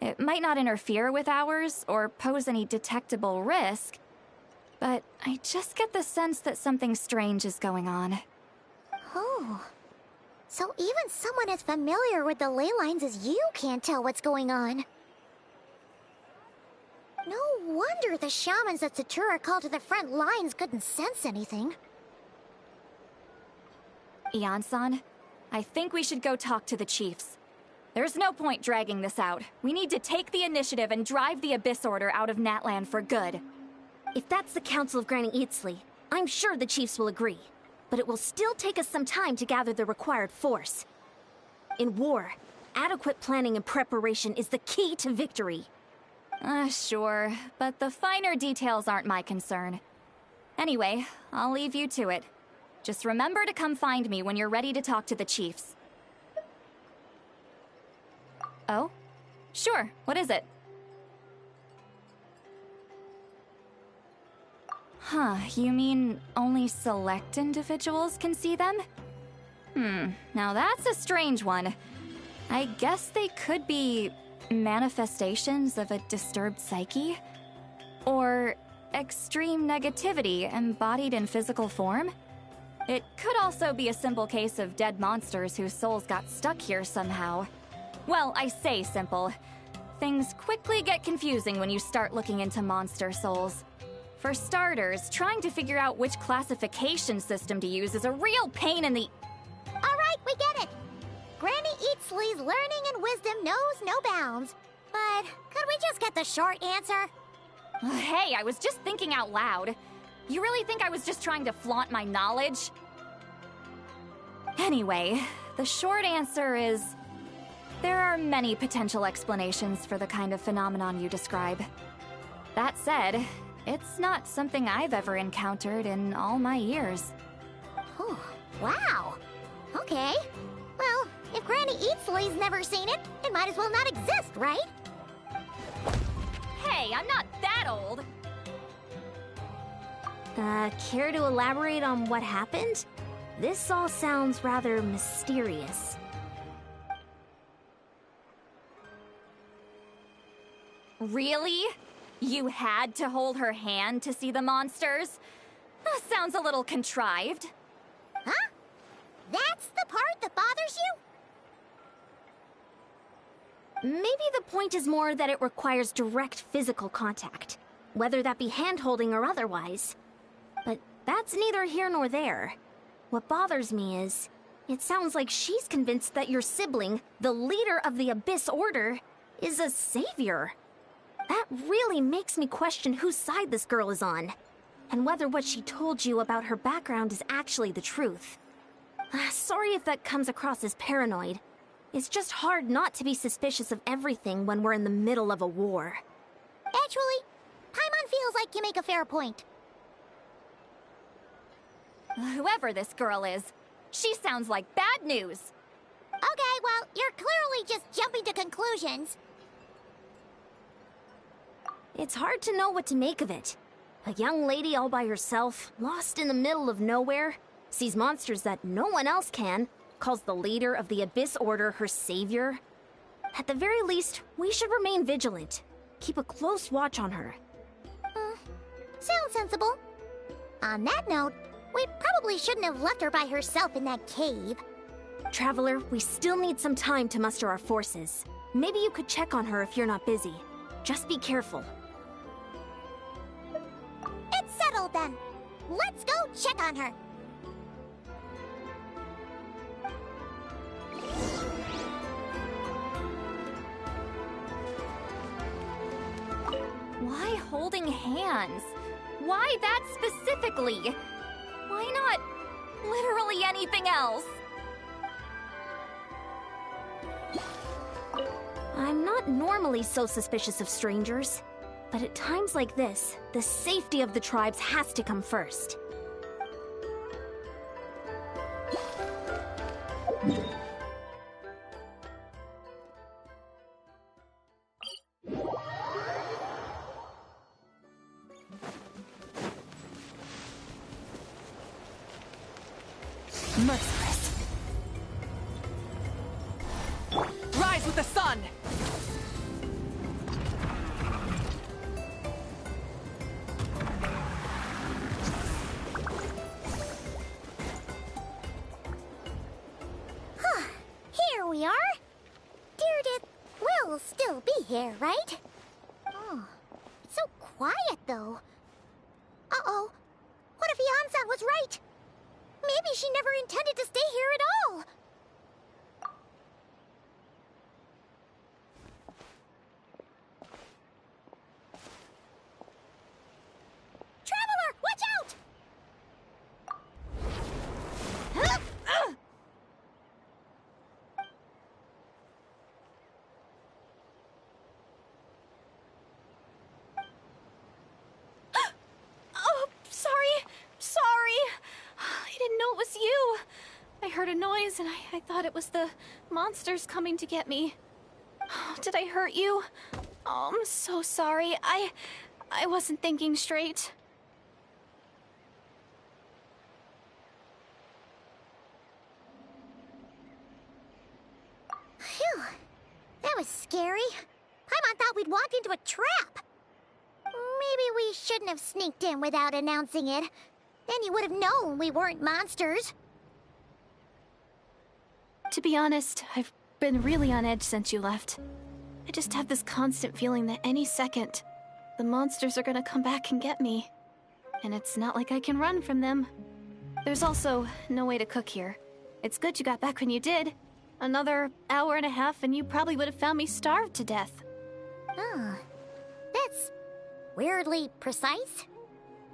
It might not interfere with ours or pose any detectable risk, but I just get the sense that something strange is going on. Oh, so even someone as familiar with the ley lines as you can't tell what's going on. No wonder the shamans that Satura called to the front lines couldn't sense anything. Yan-san, I think we should go talk to the chiefs. There's no point dragging this out. We need to take the initiative and drive the Abyss Order out of Natlan for good. If that's the Council of Granny Eatsley, I'm sure the chiefs will agree. But it will still take us some time to gather the required force. In war, adequate planning and preparation is the key to victory. Sure, but the finer details aren't my concern. Anyway, I'll leave you to it. Just remember to come find me when you're ready to talk to the chiefs. Oh? Sure, what is it? Huh, you mean only select individuals can see them? Now that's a strange one. I guess they could be manifestations of a disturbed psyche? Or extreme negativity embodied in physical form? It could also be a simple case of dead monsters whose souls got stuck here somehow. Well, I say simple. Things quickly get confusing when you start looking into monster souls. For starters, trying to figure out which classification system to use is a real pain in the... Alright, we get it! Granny Eatsley's learning and wisdom knows no bounds. But could we just get the short answer? Hey, I was just thinking out loud. You really think I was just trying to flaunt my knowledge? Anyway, the short answer is... There are many potential explanations for the kind of phenomenon you describe. That said, it's not something I've ever encountered in all my years. Oh, wow. Okay. Well, if Granny Eatsley's never seen it, it might as well not exist, right? Hey, I'm not that old! Care to elaborate on what happened? This all sounds rather mysterious. Really? You had to hold her hand to see the monsters? That sounds a little contrived. Huh? That's the part that bothers you? Maybe the point is more that it requires direct physical contact, whether that be hand-holding or otherwise. But that's neither here nor there. What bothers me is, it sounds like she's convinced that your sibling, the leader of the Abyss Order, is a savior. That really makes me question whose side this girl is on, and whether what she told you about her background is actually the truth. Sorry if that comes across as paranoid. It's just hard not to be suspicious of everything when we're in the middle of a war. Actually, Paimon feels like you make a fair point. Whoever this girl is, she sounds like bad news. Okay, well, you're clearly just jumping to conclusions. It's hard to know what to make of it. A young lady all by herself, lost in the middle of nowhere, sees monsters that no one else can, calls the leader of the Abyss Order her savior. At the very least, we should remain vigilant. Keep a close watch on her. Sounds sensible. On that note, we probably shouldn't have left her by herself in that cave. Traveler, we still need some time to muster our forces. Maybe you could check on her if you're not busy. Just be careful. It's settled then. Let's go check on her. Why holding hands? Why that specifically? Why not literally anything else? I'm not normally so suspicious of strangers, but at times like this, the safety of the tribes has to come first. Merciless. Rise with the sun! Here we are. Deirdre will still be here, right? Oh, it's so quiet though. Uh-oh. What if Yansan was right? Maybe she never intended to stay here at all. Traveler, watch out! Oh, sorry. I didn't know it was you. I heard a noise and I thought it was the monsters coming to get me. Oh, did I hurt you? Oh, I'm so sorry. I wasn't thinking straight. Phew. That was scary. Paimon thought we'd walked into a trap. Maybe we shouldn't have sneaked in without announcing it. Then you would have known we weren't monsters. To be honest, I've been really on edge since you left. I just have this constant feeling that any second, the monsters are gonna come back and get me. And it's not like I can run from them. There's also no way to cook here. It's good you got back when you did. Another hour and a half and you probably would have found me starved to death. Oh, that's weirdly precise.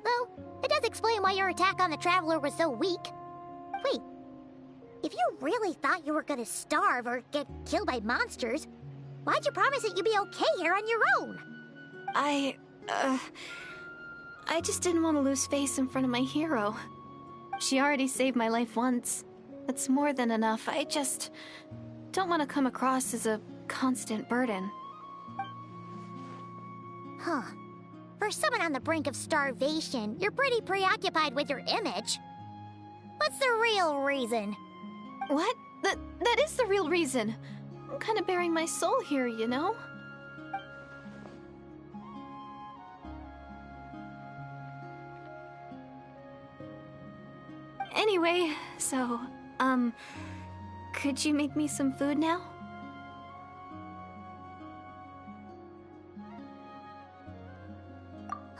Though, it does explain why your attack on the Traveler was so weak. Wait, If you really thought you were gonna starve or get killed by monsters, why'd you promise that you'd be okay here on your own? I just didn't want to lose face in front of my hero. She already saved my life once. That's more than enough. I just don't want to come across as a constant burden. Huh. For someone on the brink of starvation, you're pretty preoccupied with your image. What's the real reason? What? That is the real reason. I'm kind of bearing my soul here, you know? Anyway, so, could you make me some food now?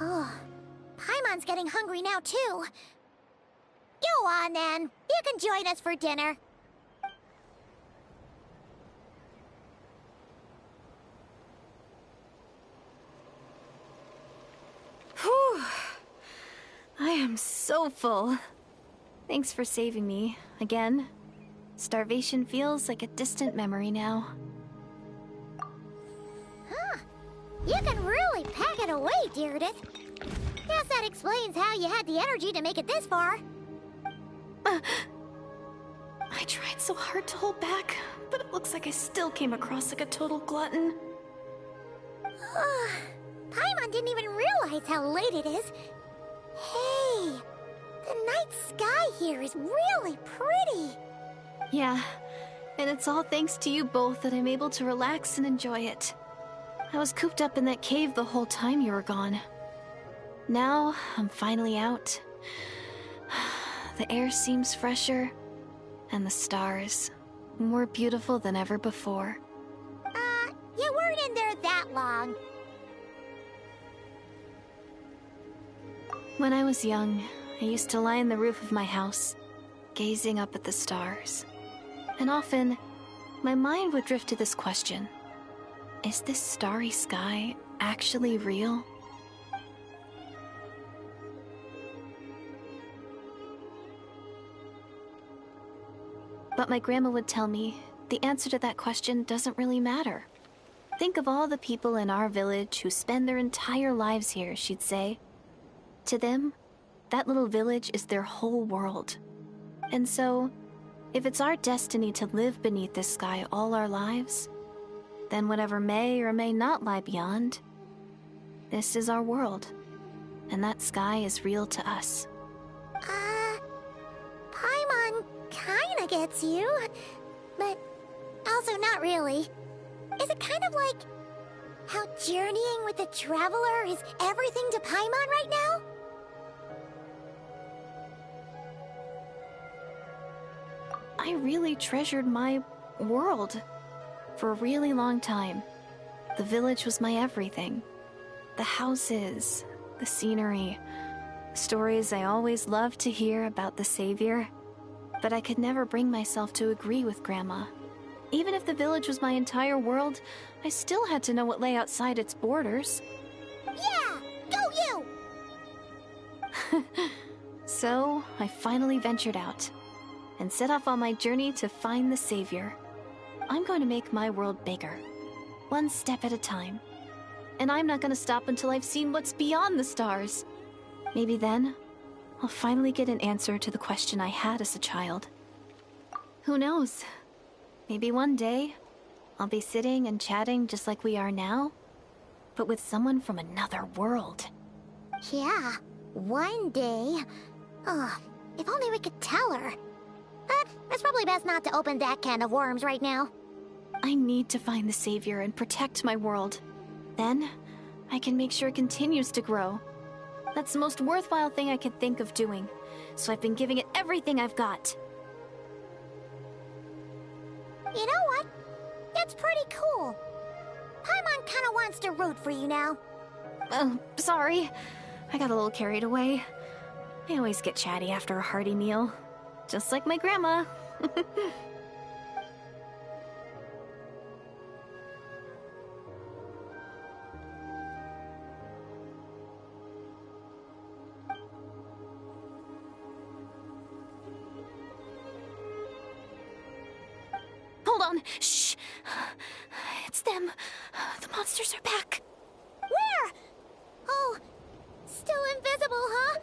Oh, Paimon's getting hungry now, too. Go on, then. You can join us for dinner. Whew. I am so full. Thanks for saving me, again. Starvation feels like a distant memory now. Huh. You can really pack it away, Deirdre. Guess that explains how you had the energy to make it this far. I tried so hard to hold back, but it looks like I still came across like a total glutton. Paimon didn't even realize how late it is. Hey, the night sky here is really pretty. Yeah, and it's all thanks to you both that I'm able to relax and enjoy it. I was cooped up in that cave the whole time you were gone. Now, I'm finally out. The air seems fresher, and the stars more beautiful than ever before. You weren't in there that long. When I was young, I used to lie on the roof of my house, gazing up at the stars. And often, my mind would drift to this question. Is this starry sky actually real? But my grandma would tell me, the answer to that question doesn't really matter. Think of all the people in our village who spend their entire lives here, she'd say. To them, that little village is their whole world. And so, if it's our destiny to live beneath this sky all our lives, then whatever may or may not lie beyond, this is our world. And that sky is real to us. Paimon kinda gets you, but also not really. Is it kind of like how journeying with the Traveler is everything to Paimon right now? I really treasured my world for a really long time. The village was my everything. The houses, the scenery, stories I always loved to hear about the Savior. But I could never bring myself to agree with Grandma. Even if the village was my entire world, I still had to know what lay outside its borders. Yeah! Go you! So, I finally ventured out and set off on my journey to find the Savior. I'm going to make my world bigger, one step at a time. And I'm not going to stop until I've seen what's beyond the stars. Maybe then, I'll finally get an answer to the question I had as a child. Who knows? Maybe one day, I'll be sitting and chatting just like we are now, but with someone from another world. Yeah, one day. If only we could tell her. But it's probably best not to open that can of worms right now. I need to find the Savior and protect my world. Then, I can make sure it continues to grow. That's the most worthwhile thing I could think of doing, so I've been giving it everything I've got. You know what? That's pretty cool. Paimon kinda wants to root for you now. Oh, sorry. I got a little carried away. I always get chatty after a hearty meal. Just like my grandma. on. Shh. It's them. The monsters are back. Where? Oh, still invisible, huh?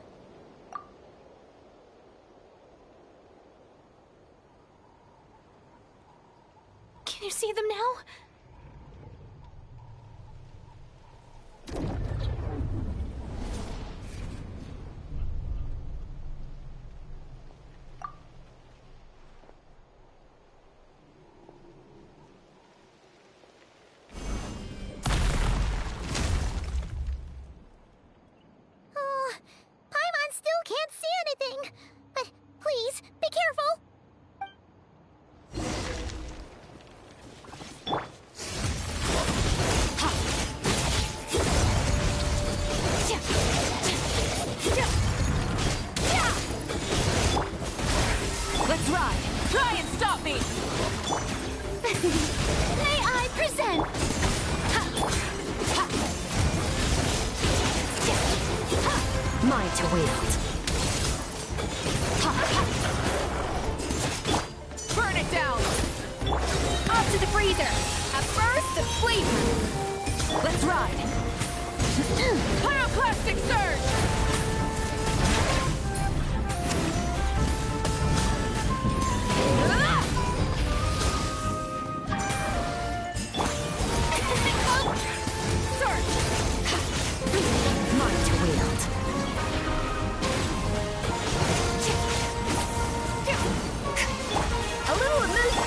Can you see them now? Oh, Paimon still can't see anything. But please, be careful. Let's ride! Try and stop me! May I present? Mine to wield. Burn it down! Up to the freezer! A burst of flavor! Let's ride! Pyroclastic surge! Mine to wield. A little emotion.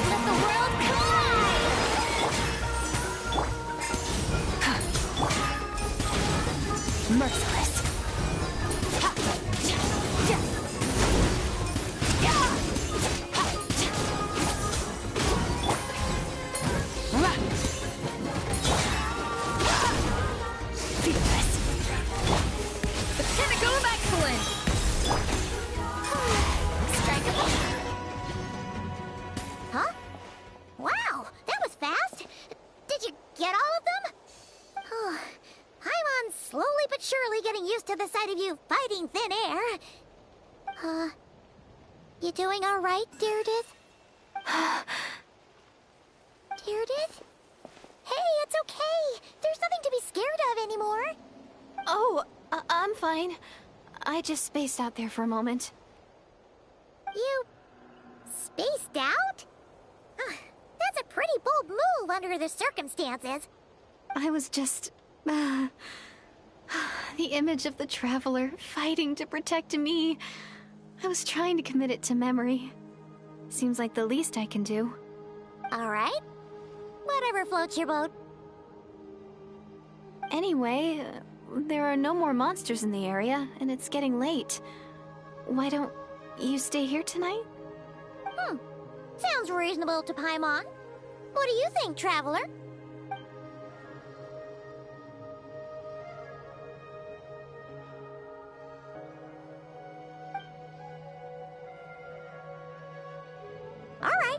Let the world collide. Merciless. Fearless. The pinnacle of excellence. Strikeable. Huh? Wow, that was fast. Did you get all of them? Oh, Paimon's slowly but surely getting used to the sight of you fighting thin air. You doing all right, Deirdith? Deirdith? Hey, it's okay. There's nothing to be scared of anymore. Oh, I'm fine. I just spaced out there for a moment. You spaced out? That's a pretty bold move under the circumstances. I was just... the image of the Traveler fighting to protect me. I was trying to commit it to memory. Seems like the least I can do. All right. Whatever floats your boat. Anyway, there are no more monsters in the area, and it's getting late. Why don't you stay here tonight? Sounds reasonable to Paimon. What do you think, Traveler? All right.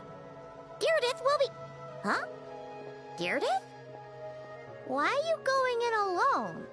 Deirdith will be... Huh? Deirdith? Why are you going in alone?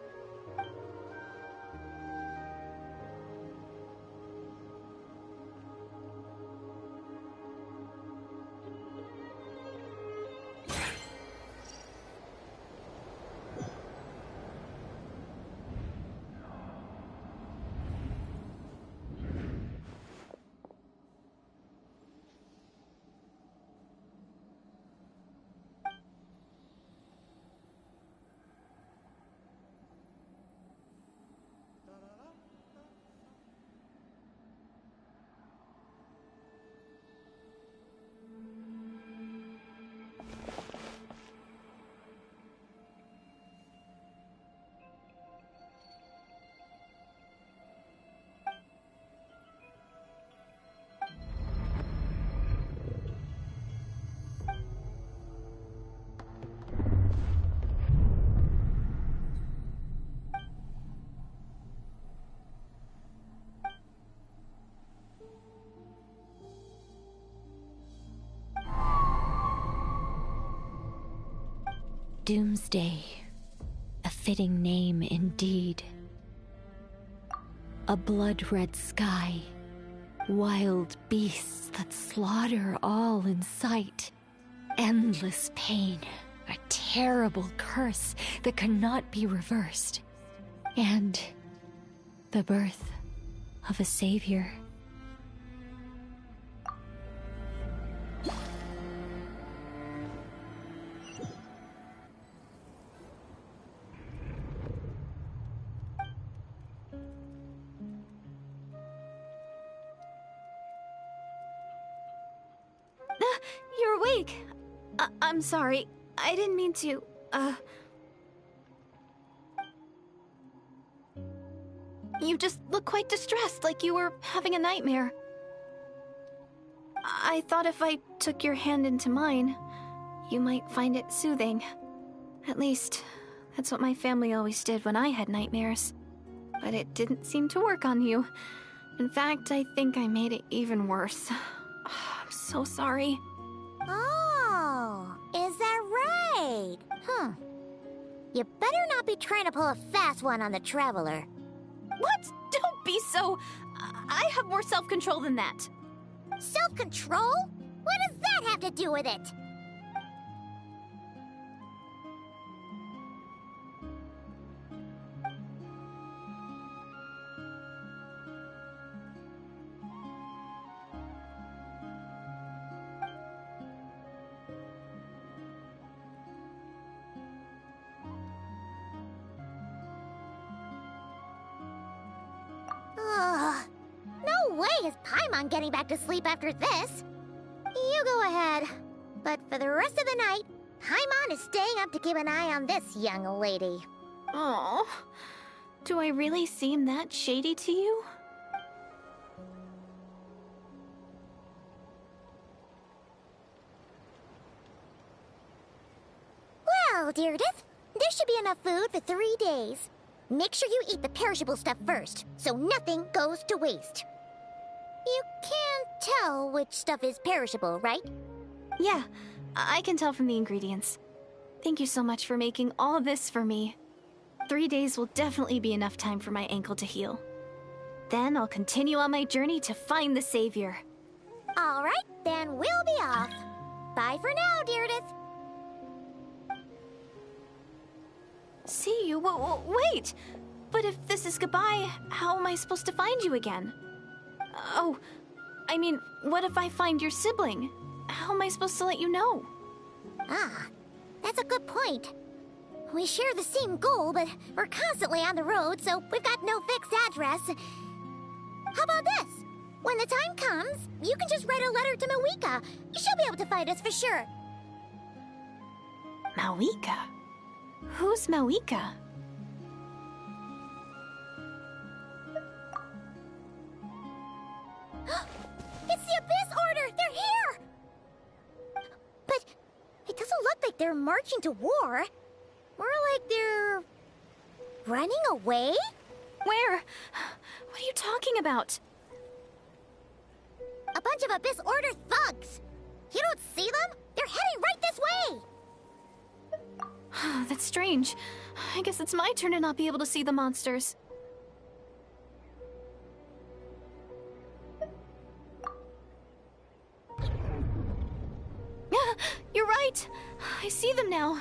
Doomsday. A fitting name indeed. A blood-red sky. Wild beasts that slaughter all in sight. endless pain, a terrible curse that cannot be reversed, and the birth of a savior. You're awake. I'm sorry. I didn't mean to, You just look quite distressed, like you were having a nightmare. I thought if I took your hand into mine, you might find it soothing. At least, that's what my family always did when I had nightmares. But it didn't seem to work on you. In fact, I think I made it even worse. I'm so sorry. Oh, is that right? You better not be trying to pull a fast one on the Traveler. What? Don't be so... I have more self-control than that. Self-control? What does that have to do with it? No way is Paimon getting back to sleep after this. You go ahead. But for the rest of the night, Paimon is staying up to keep an eye on this young lady. Oh, do I really seem that shady to you? Well, Deirdre, there should be enough food for 3 days. Make sure you eat the perishable stuff first, so nothing goes to waste. You can't tell which stuff is perishable, right? Yeah, I can tell from the ingredients. Thank you so much for making all this for me. 3 days will definitely be enough time for my ankle to heal. Then I'll continue on my journey to find the savior. All right, then we'll be off. Bye for now, Deirdre. See you? Wait! But if this is goodbye, how am I supposed to find you again? Oh, I mean, what if I find your sibling? How am I supposed to let you know? Ah, that's a good point. We share the same goal, but we're constantly on the road, so we've got no fixed address. How about this? When the time comes, you can just write a letter to Mawika. She'll be able to find us for sure. Mawika? Who's Mawika? It's the Abyss Order! They're here! But it doesn't look like they're marching to war. More like they're... running away? Where? What are you talking about? A bunch of Abyss Order thugs! You don't see them? They're heading right this way! That's strange. I guess it's my turn to not be able to see the monsters. You're right! I see them now.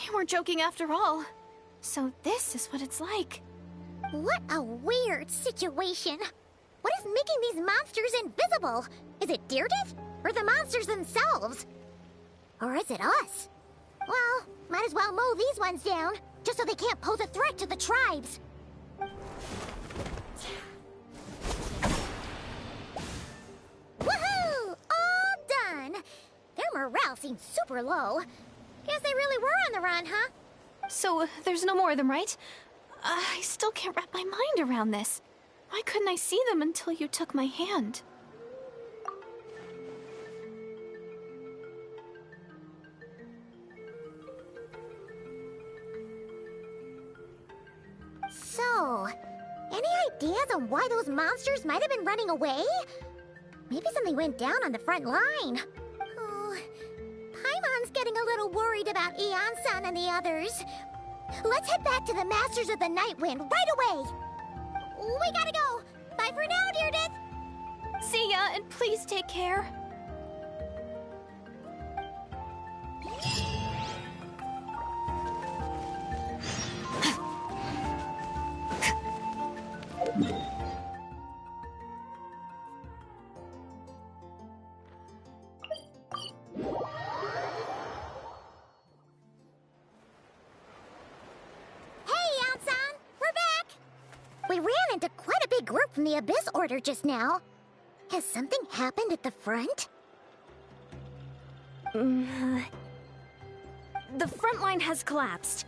You weren't joking after all. So this is what it's like. What a weird situation. What is making these monsters invisible? Is it Deirdre? Or the monsters themselves? Or is it us? Well, might as well mow these ones down, just so they can't pose a threat to the tribes. Woohoo! All done! Their morale seems super low. Guess they really were on the run, huh? So, there's no more of them, right? I still can't wrap my mind around this. Why couldn't I see them until you took my hand? So, any ideas on why those monsters might have been running away? Maybe something went down on the front line. Oh, Paimon's getting a little worried about Eon-san and the others. Let's head back to the Masters of the Night Wind right away! We gotta go! Bye for now, Deirdre! See ya, and please take care. We ran into quite a big group from the Abyss Order just now. Has something happened at the front? The front line has collapsed.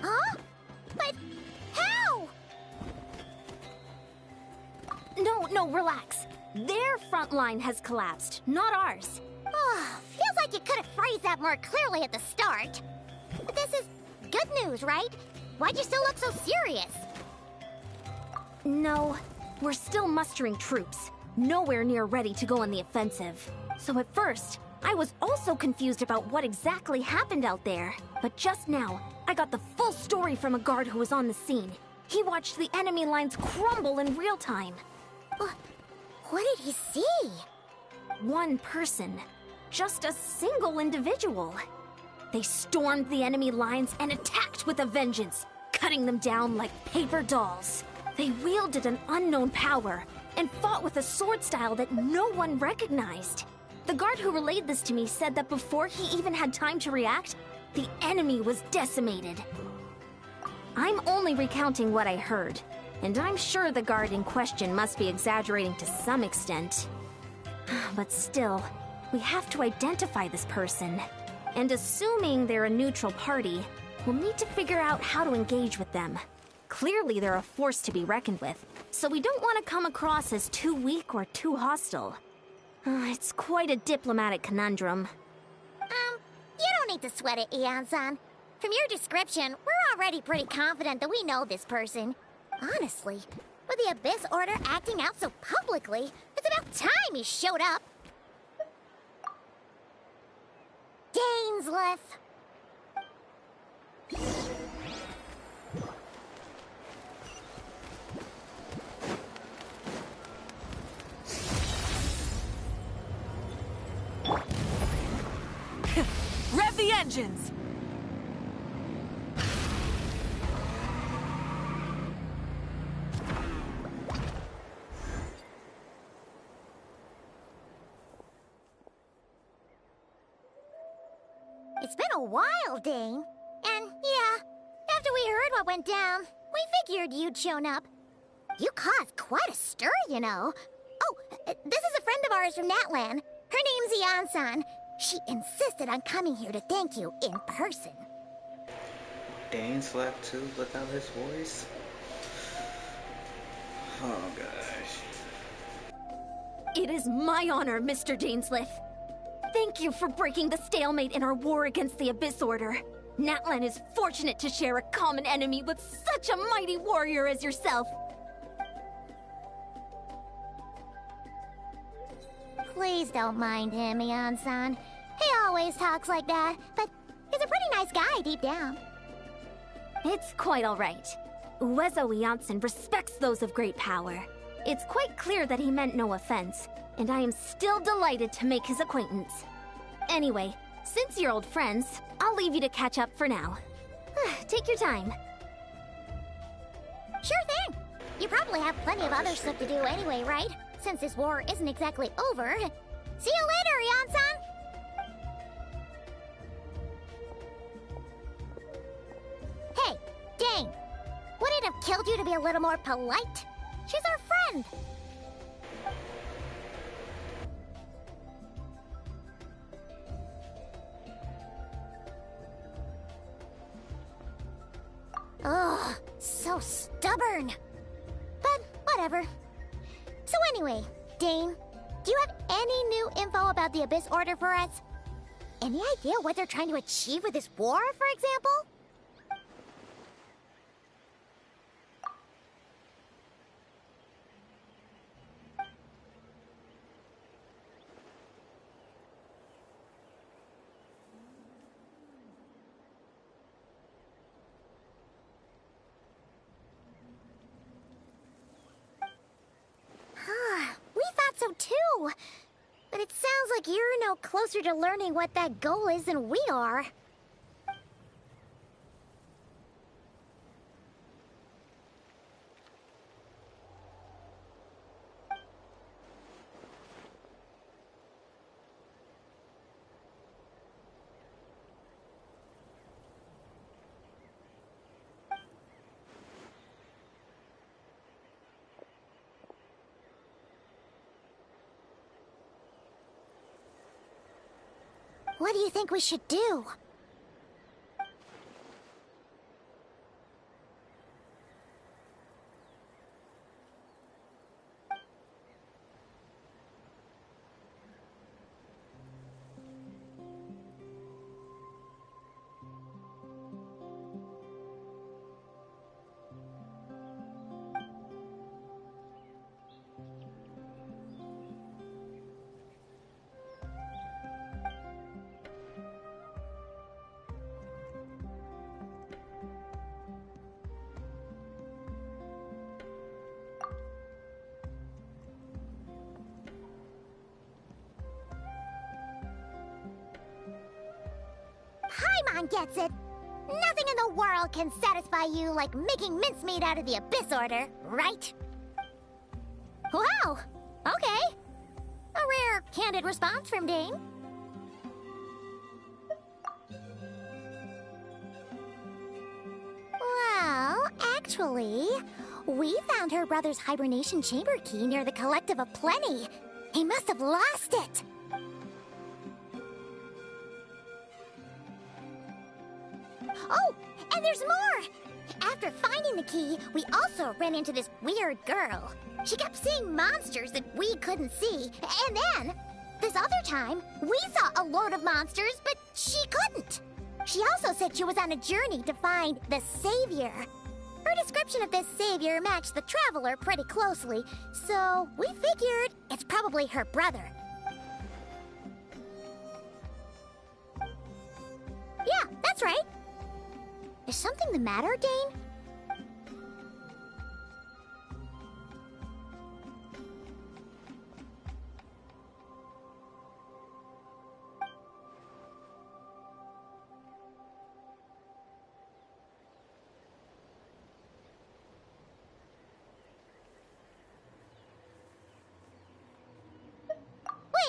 Huh? But how? No, relax. Their front line has collapsed, not ours. Oh, feels like you could have phrased that more clearly at the start. But this is good news, right? Why'd you still look so serious? No, we're still mustering troops. Nowhere near ready to go on the offensive. So at first, I was also confused about what exactly happened out there. But just now, I got the full story from a guard who was on the scene. He watched the enemy lines crumble in real time. What did he see? One person. Just a single individual. They stormed the enemy lines and attacked with a vengeance, cutting them down like paper dolls. They wielded an unknown power and fought with a sword style that no one recognized. The guard who relayed this to me said that before he even had time to react, the enemy was decimated. I'm only recounting what I heard, and I'm sure the guard in question must be exaggerating to some extent. But still, we have to identify this person. And assuming they're a neutral party, we'll need to figure out how to engage with them. Clearly they're a force to be reckoned with, so we don't want to come across as too weak or too hostile. It's quite a diplomatic conundrum. You don't need to sweat it, Eon-san. From your description, we're already pretty confident that we know this person. Honestly, with the Abyss Order acting out so publicly, it's about time he showed up. Dainsleif. Rev the engines! It's been a while, Dane. And yeah, after we heard what went down, we figured you'd shown up. You caused quite a stir, you know. Oh, this is a friend of ours from Natlan. Her name's Eon-san. She insisted on coming here to thank you in person. Dane's left too without his voice? Oh gosh. It is my honor, Mr. Dainsleif. Thank you for breaking the stalemate in our war against the Abyss Order. Natlan is fortunate to share a common enemy with such a mighty warrior as yourself. Please don't mind him, Eon-san. He always talks like that, but he's a pretty nice guy deep down. It's quite all right. Uezo Janssen respects those of great power. It's quite clear that he meant no offense, and I am still delighted to make his acquaintance. Anyway, since you're old friends, I'll leave you to catch up for now. Take your time. Sure thing. You probably have plenty of other stuff to do anyway, right? Since this war isn't exactly over. See you later, Eon-san! Hey, Dane! Would it have killed you to be a little more polite? She's our friend! Ugh, so stubborn. But whatever. So anyway, Dane, do you have any new info about the Abyss Order for us? Any idea what they're trying to achieve with this war, for example? We thought so too. But it sounds like you're no closer to learning what that goal is than we are. What do you think we should do? Paimon gets it. Nothing in the world can satisfy you like making mincemeat out of the Abyss Order, right? Wow, okay. A rare, candid response from Dane. Well, actually, we found her brother's hibernation chamber key near the Collective of Plenty. He must have lost it. Oh, and there's more! After finding the key, we also ran into this weird girl. She kept seeing monsters that we couldn't see, and then, this other time, we saw a load of monsters, but she couldn't. She also said she was on a journey to find the Savior. Her description of this Savior matched the Traveler pretty closely, so we figured it's probably her brother. Yeah, that's right. Is something the matter, Dane?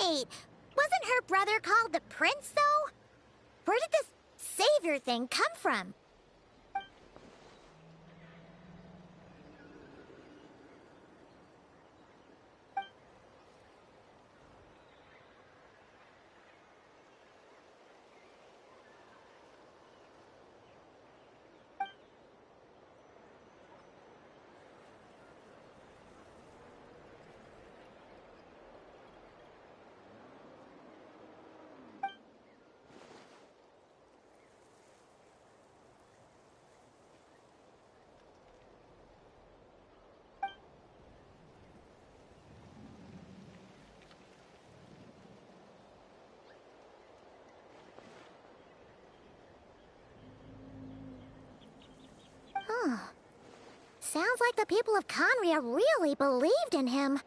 Wait, wasn't her brother called the Prince, though? Where did this Savior thing come from? Sounds like the people of Conria really believed in him.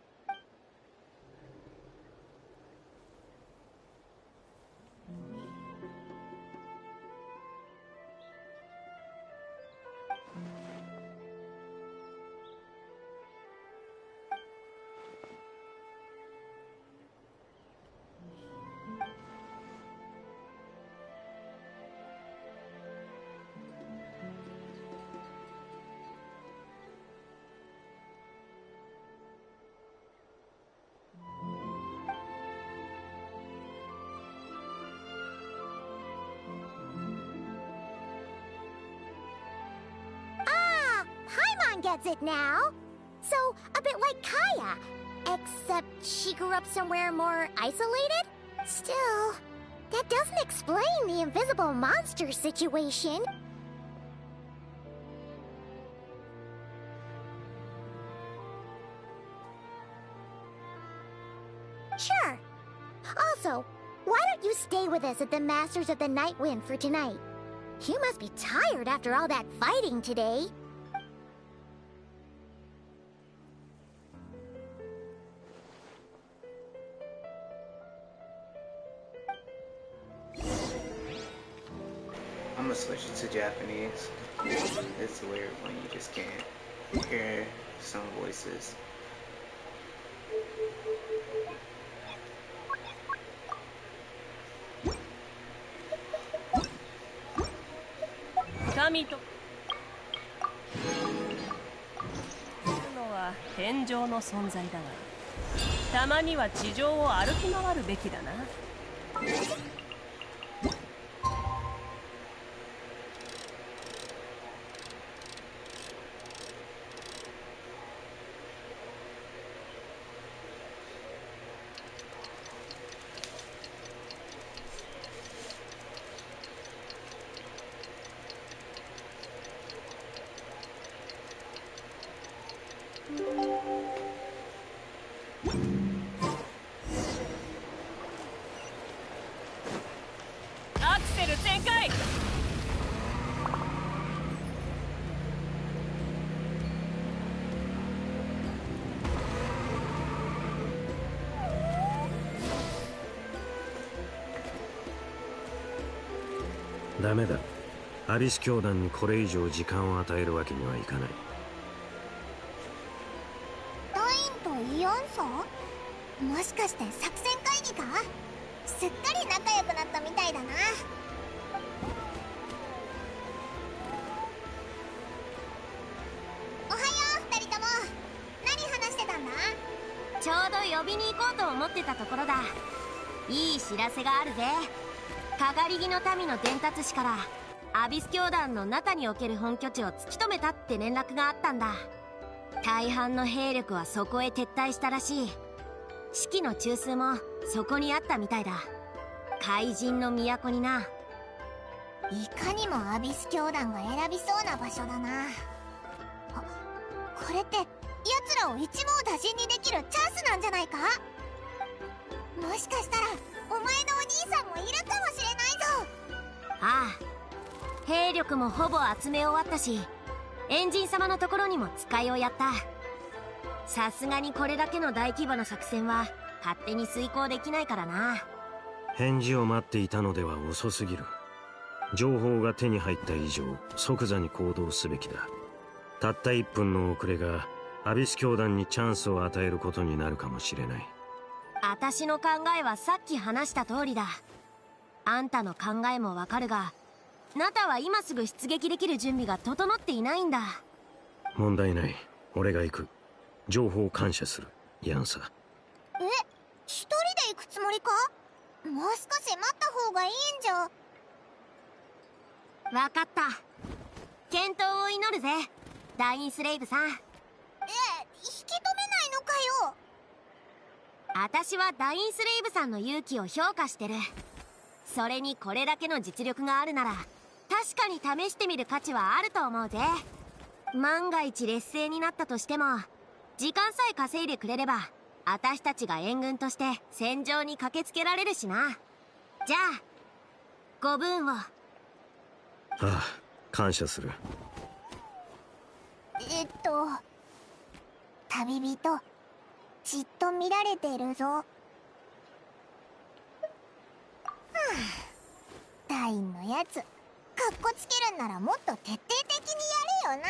Gets it now. So, a bit like Kaya. Except she grew up somewhere more isolated? Still, that doesn't explain the invisible monster situation. Sure. Also, why don't you stay with us at the Masters of the Night Wind for tonight? You must be tired after all that fighting today. I'm gonna switch it to Japanese. It's weird when you just can't hear some voices. Kamiとのは天上の存在だが、たまには地上を歩き回るべきだな。ダメだ。アビス教団にこれ以上時間を与えるわけにはいかない。ダインとイオンソ？もしかして作戦会議か？すっかり仲良くなったみたいだな。おはよう2人とも。何話してたんだ？ちょうど呼びに行こうと思ってたところだ。いい知らせがあるぜ。かがり木の民の伝達師からアビス教団のナタにおける本拠地を突き止めたって連絡があったんだ。大半の兵力はそこへ撤退したらしい。士気の中枢もそこにあったみたいだ。怪人の都にな。いかにもアビス教団が選びそうな場所だな。これって奴らを一網打尽にできるチャンスなんじゃないか？もしかしたらお前のお兄さんもいるかもしれないぞ。ああ、兵力もほぼ集め終わったし、エンジン様のところにも使いをやった。さすがにこれだけの大規模な作戦は勝手に遂行できないからな。返事を待っていたのでは遅すぎる。情報が手に入った以上即座に行動すべきだ。たった1分の遅れがアビス教団にチャンスを与えることになるかもしれない。私の考えはさっき話した通りだ。あんたの考えもわかるが、ナタは今すぐ出撃できる準備が整っていないんだ。問題ない。俺が行く。情報を感謝する。ヤンサ。一人で行くつもりか？もう少し待った方がいいんじゃ。わかった。健闘を祈るぜ、ダインスレイブさん。引き止めないのかよ。私はダインスレイブさんの勇気を評価してる。それにこれだけの実力があるなら確かに試してみる価値はあると思うぜ。万が一劣勢になったとしても時間さえ稼いでくれれば私たちが援軍として戦場に駆けつけられるしな。じゃあご分を。ああ、感謝する。旅人じっと見られてるぞ。ダインのやつ、かっこつけるんならもっと徹底的にやれよな。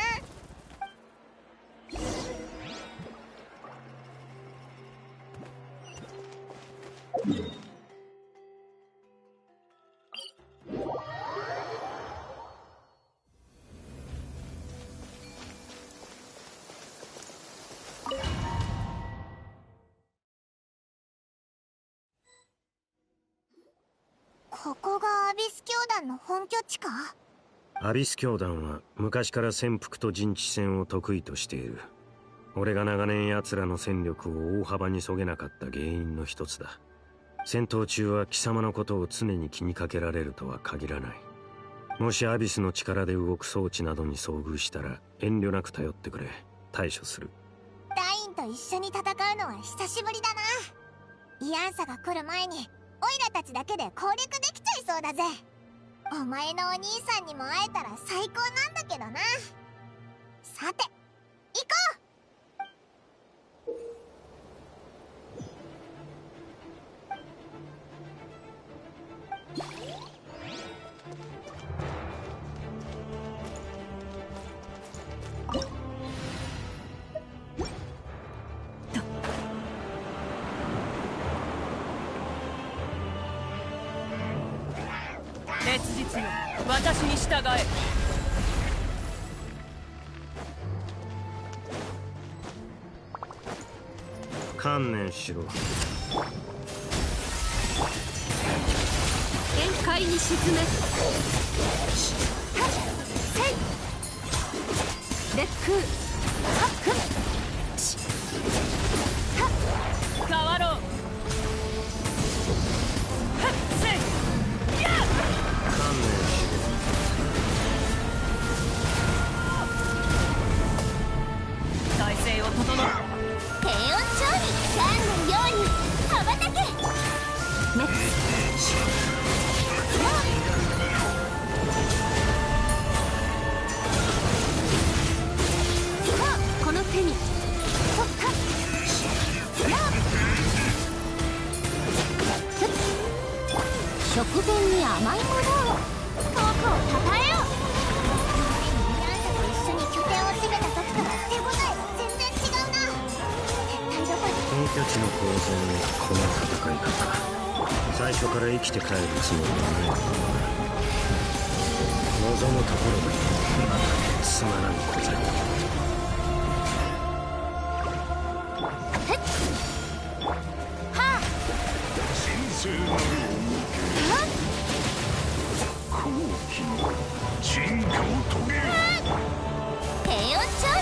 ここがアビス教団の本拠地か？アビス教団は昔から潜伏と陣地戦を得意としている。俺が長年奴らの戦力を大幅にそげなかった原因の一つだ。戦闘中は貴様のことを常に気にかけられるとは限らない。もしアビスの力で動く装置などに遭遇したら遠慮なく頼ってくれ。対処する。ダインと一緒に戦うのは久しぶりだな。イアンサが来る前にオイラたちだけで攻略できちゃいそうだぜ。お前のお兄さんにも会えたら最高なんだけどな。さて行こう。切実よ、私に従え。観念しろ。限界に沈め。烈空。変わろう。体勢を整え。低温調理、ランのように羽ばたけ。この手に。食前に甘いものを。ここたえよう。ミャンタと一緒に拠点を攻めた時とは手応えが全然違うな。絶対どこに本拠地の構造にこの戦い方、最初から生きて帰るつもりはないのかな。望むところだ。つまらん小細工。神聖なる恩恵、後期の進化を遂げよ。平穏調理。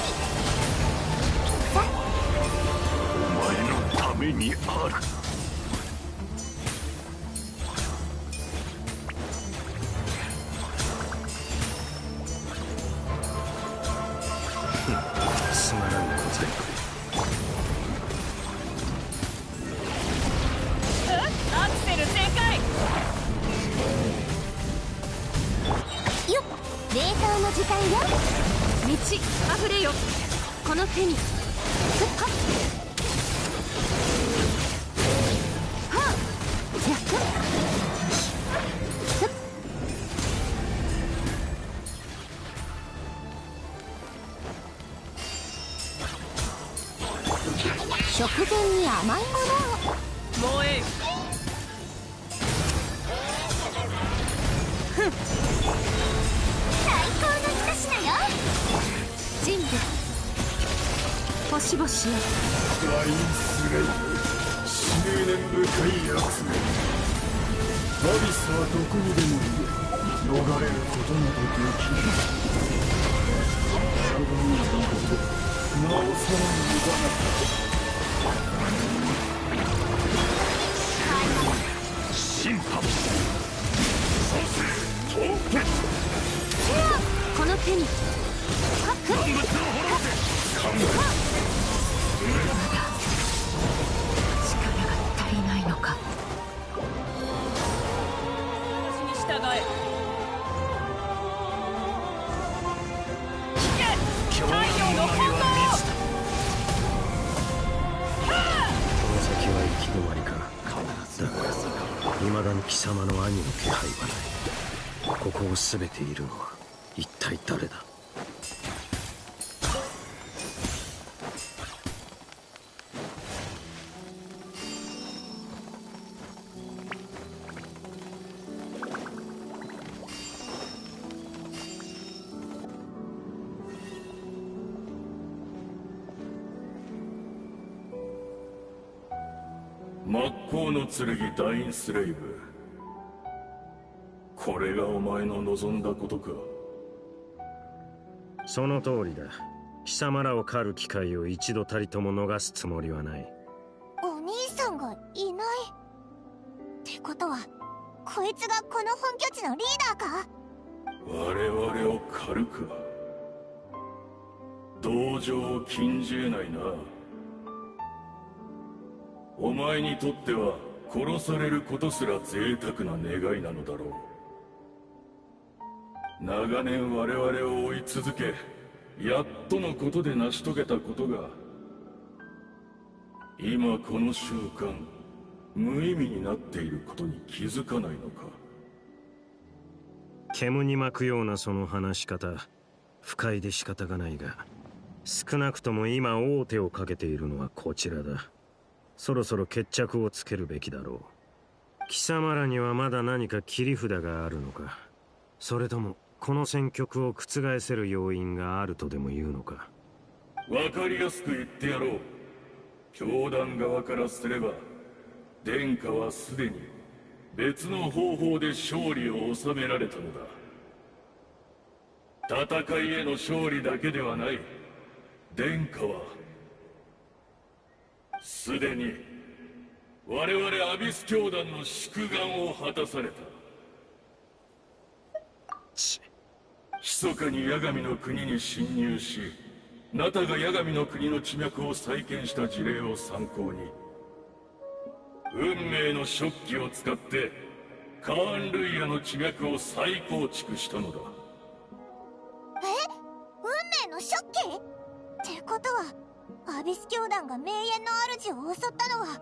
お前のためにある。つまらん小細工。アクセル全開。よっ、冷凍の時間よ。道あふれよ。この手に。はっはっやっと食前に甘いものを。燃えよ。最高の一品よ。人類星々よ。ラインスレイブ、執念深いやつめ。アビスはどこにでもいる。逃れることなどできない。しゃがんだことなおさら無駄だ。審判、そして凍結。この手に。万物を滅ぼせ。完璧。力が足りないのか。私に従え。聞け、太陽の本能。この先は行き止まりか。だが未だに貴様の兄の気配はない。ここを全ているのは一体誰だ。真っ向の剣ダインスレイブ。これがお前の望んだことか。その通りだ。貴様らを狩る機会を一度たりとも逃すつもりはない。お兄さんがいないってことは、こいつがこの本拠地のリーダーか。我々を狩るか。同情を禁じ得ないな。お前にとっては殺されることすら贅沢な願いなのだろう。長年我々を追い続け、やっとのことで成し遂げたことが、今この瞬間無意味になっていることに気づかないのか。煙に巻くようなその話し方、不快で仕方がないが、少なくとも今王手をかけているのはこちらだ。そろそろ決着をつけるべきだろう。貴様らにはまだ何か切り札があるのか。それともこの戦局を覆せる要因があるとでも言うのか。わかりやすく言ってやろう。教団側からすれば、殿下はすでに別の方法で勝利を収められたのだ。戦いへの勝利だけではない。殿下はすでに我々アビス教団の宿願を果たされた。密かに八神の国に侵入し、ナタが八神の国の地脈を再建した事例を参考に、運命の食器を使ってカーン・ルイヤの地脈を再構築したのだ。運命の食器ってことは、アビス教団が名園の主を襲ったのは、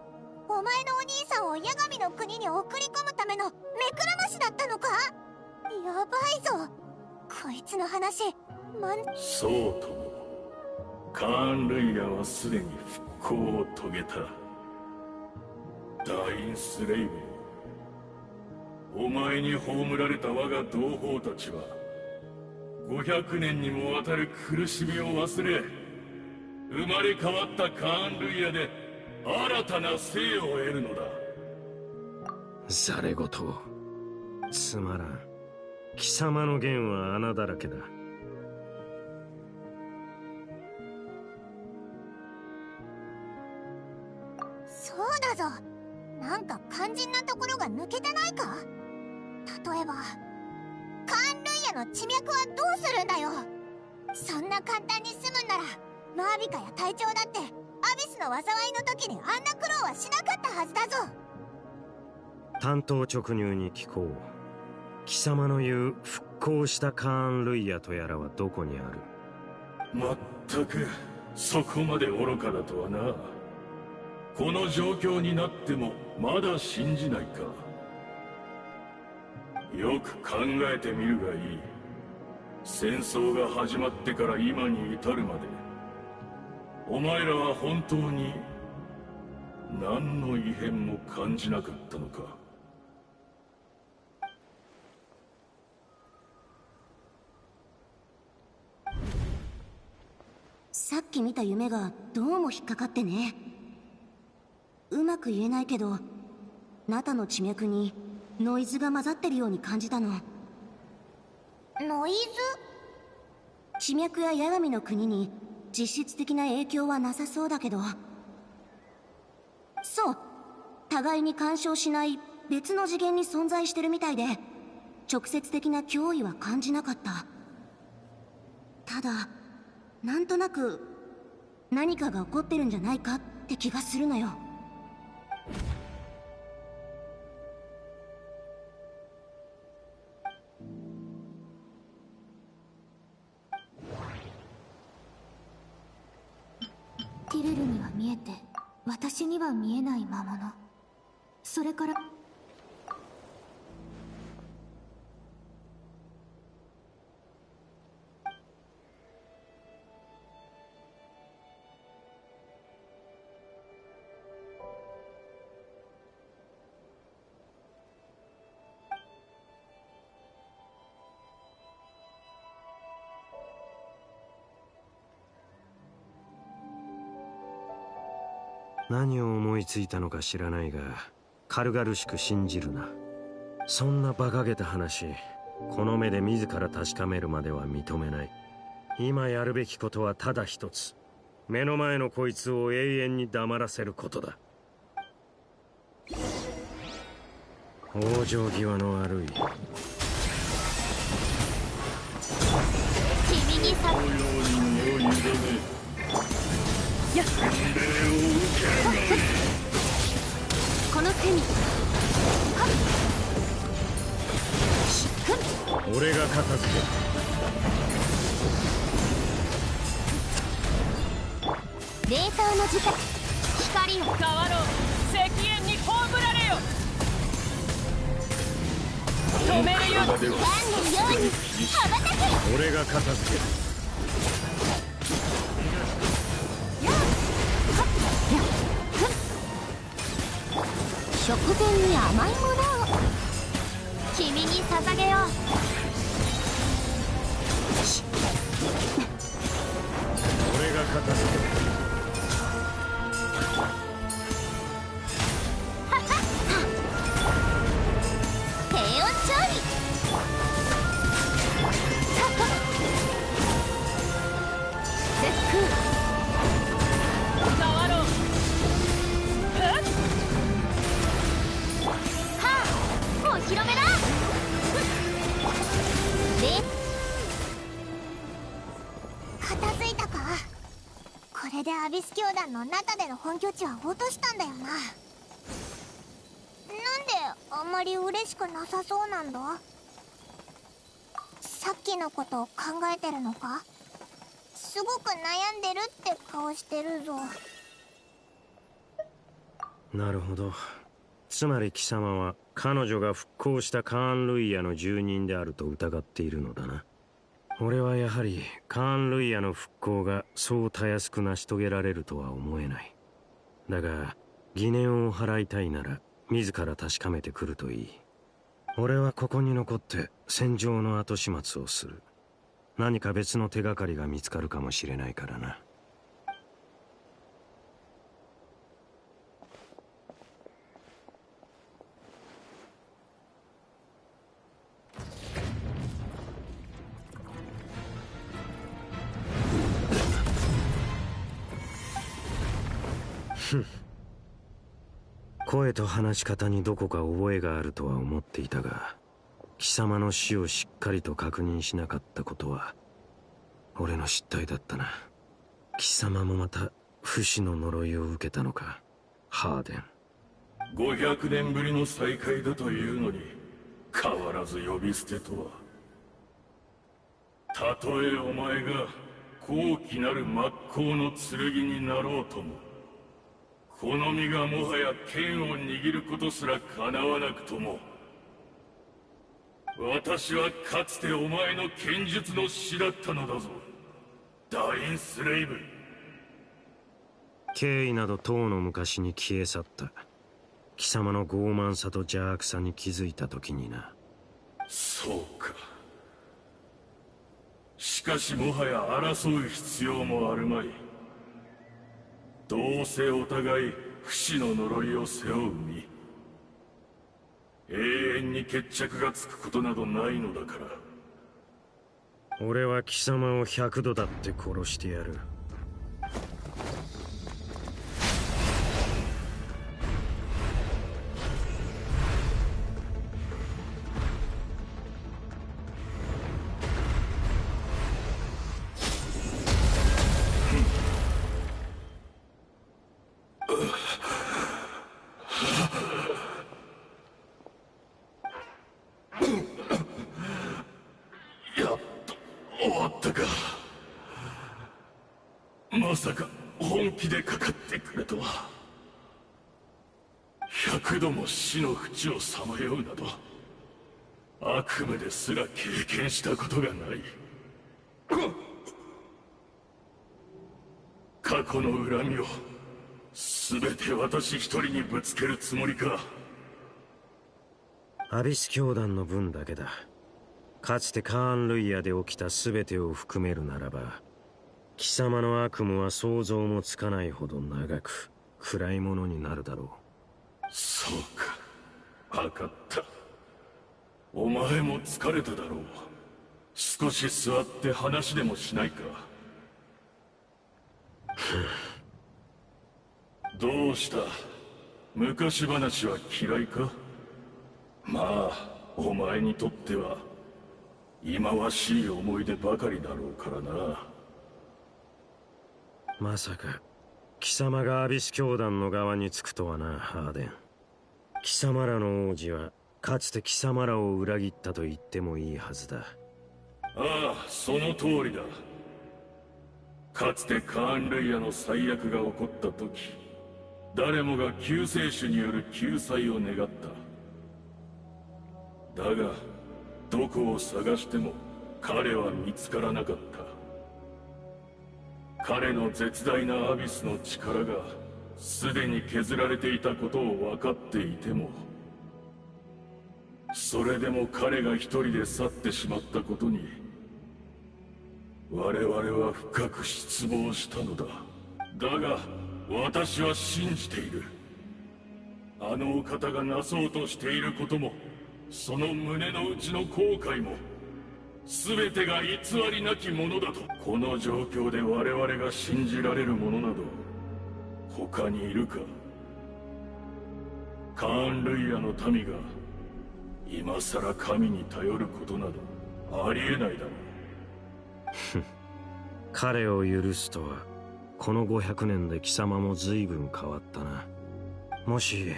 お前のお兄さんを八神の国に送り込むための目くらましだったのか。やばいぞ。こいつの話、そうとも。カーン・ルイヤはすでに復興を遂げた。ダインスレイブ、お前に葬られた我が同胞たちは500年にもわたる苦しみを忘れ、生まれ変わったカーン・ルイヤで新たな生を得るのだ。ざれ言つまらん。貴様の言は穴だらけだ。そうだぞ。なんか肝心なところが抜けてないか。例えばカーン・ルイヤの地脈はどうするんだよ。そんな簡単に済むんならマービカや隊長だってアビスの災いの時にあんな苦労はしなかったはずだぞ。単刀直入に聞こう。貴様の言う復興したカーン・ルイヤとやらはどこにある？まったくそこまで愚かだとはな。この状況になってもまだ信じないか。よく考えてみるがいい。戦争が始まってから今に至るまで、お前らは本当に何の異変も感じなかったのか。さっき見た夢がどうも引っかかってね。うまく言えないけど、ナタの地脈にノイズが混ざってるように感じたの。ノイズ？地脈や八神の国に実質的な影響はなさそうだけど、そう、互いに干渉しない別の次元に存在してるみたいで、直接的な脅威は感じなかった。ただなんとなく何かが起こってるんじゃないかって気がするのよ。ティルルには見えて私には見えない魔物。それから何を思いついたのか知らないが、軽々しく信じるな。そんな馬鹿げた話、この目で自ら確かめるまでは認めない。今やるべきことはただ一つ。目の前のこいつを永遠に黙らせることだ。往生際の悪い。君にさやっこの手に俺が片付ける。レーターの時間、光を変わろう。石煙に葬られよ。止めるよ。何のように羽ばたけ。俺が片付ける。食前に甘いものを君に捧げよう。俺が片付ける。低温調理。絶空変わろう。お披露目だ。片付いたか。これでアビス教団の中での本拠地は落としたんだよな。なんであんまり嬉しくなさそうなんだ。さっきのことを考えてるのか。すごく悩んでるって顔してるぞ。なるほど。つまり貴様は彼女が復興したカーン・ルイヤの住人であると疑っているのだな。俺はやはりカーン・ルイヤの復興がそうたやすく成し遂げられるとは思えない。だが疑念を払いたいなら自ら確かめてくるといい。俺はここに残って戦場の後始末をする。何か別の手がかりが見つかるかもしれないからな。声と話し方にどこか覚えがあるとは思っていたが、貴様の死をしっかりと確認しなかったことは俺の失態だったな。貴様もまた不死の呪いを受けたのか、ハーデン。500年ぶりの再会だというのに変わらず呼び捨てとは。たとえお前が高貴なる真っ向の剣になろうとも、この身がもはや剣を握ることすら叶わなくとも、私はかつてお前の剣術の師だったのだぞ、ダインスレイブ。敬意などとうの昔に消え去った。貴様の傲慢さと邪悪さに気づいた時にな。そうか。しかしもはや争う必要もあるまい。どうせお互い不死の呪いを背負う身。永遠に決着がつくことなどないのだから。俺は貴様を100度だって殺してやる。まさか本気でかかってくれとは。100度も死の淵をさまようなど悪夢ですら経験したことがない。過去の恨みを全て私一人にぶつけるつもりか。アビス教団の分だけだ。かつてカーン・ルイヤで起きた全てを含めるならば、貴様の悪夢は想像もつかないほど長く暗いものになるだろう。そうか、分かった。お前も疲れただろう。少し座って話でもしないか。どうした？昔話は嫌いか？まあお前にとっては忌まわしい思い出ばかりだろうからな。まさか貴様がアビス教団の側につくとはな、ハーデン。貴様らの王子はかつて貴様らを裏切ったと言ってもいいはずだ。ああ、その通りだ。かつてカーン・レイヤの最悪が起こった時、誰もが救世主による救済を願った。だがどこを探しても彼は見つからなかった。彼の絶大なアビスの力がすでに削られていたことを分かっていても、それでも彼が一人で去ってしまったことに我々は深く失望したのだ。だが私は信じている。あのお方がなそうとしていることも、その胸の内の後悔も全てが偽りなきものだと。この状況で我々が信じられるものなど他にいるか。カーン・ルイヤの民が今さら神に頼ることなどありえないだろう。彼を許すとは、この500年で貴様も随分変わったな。もし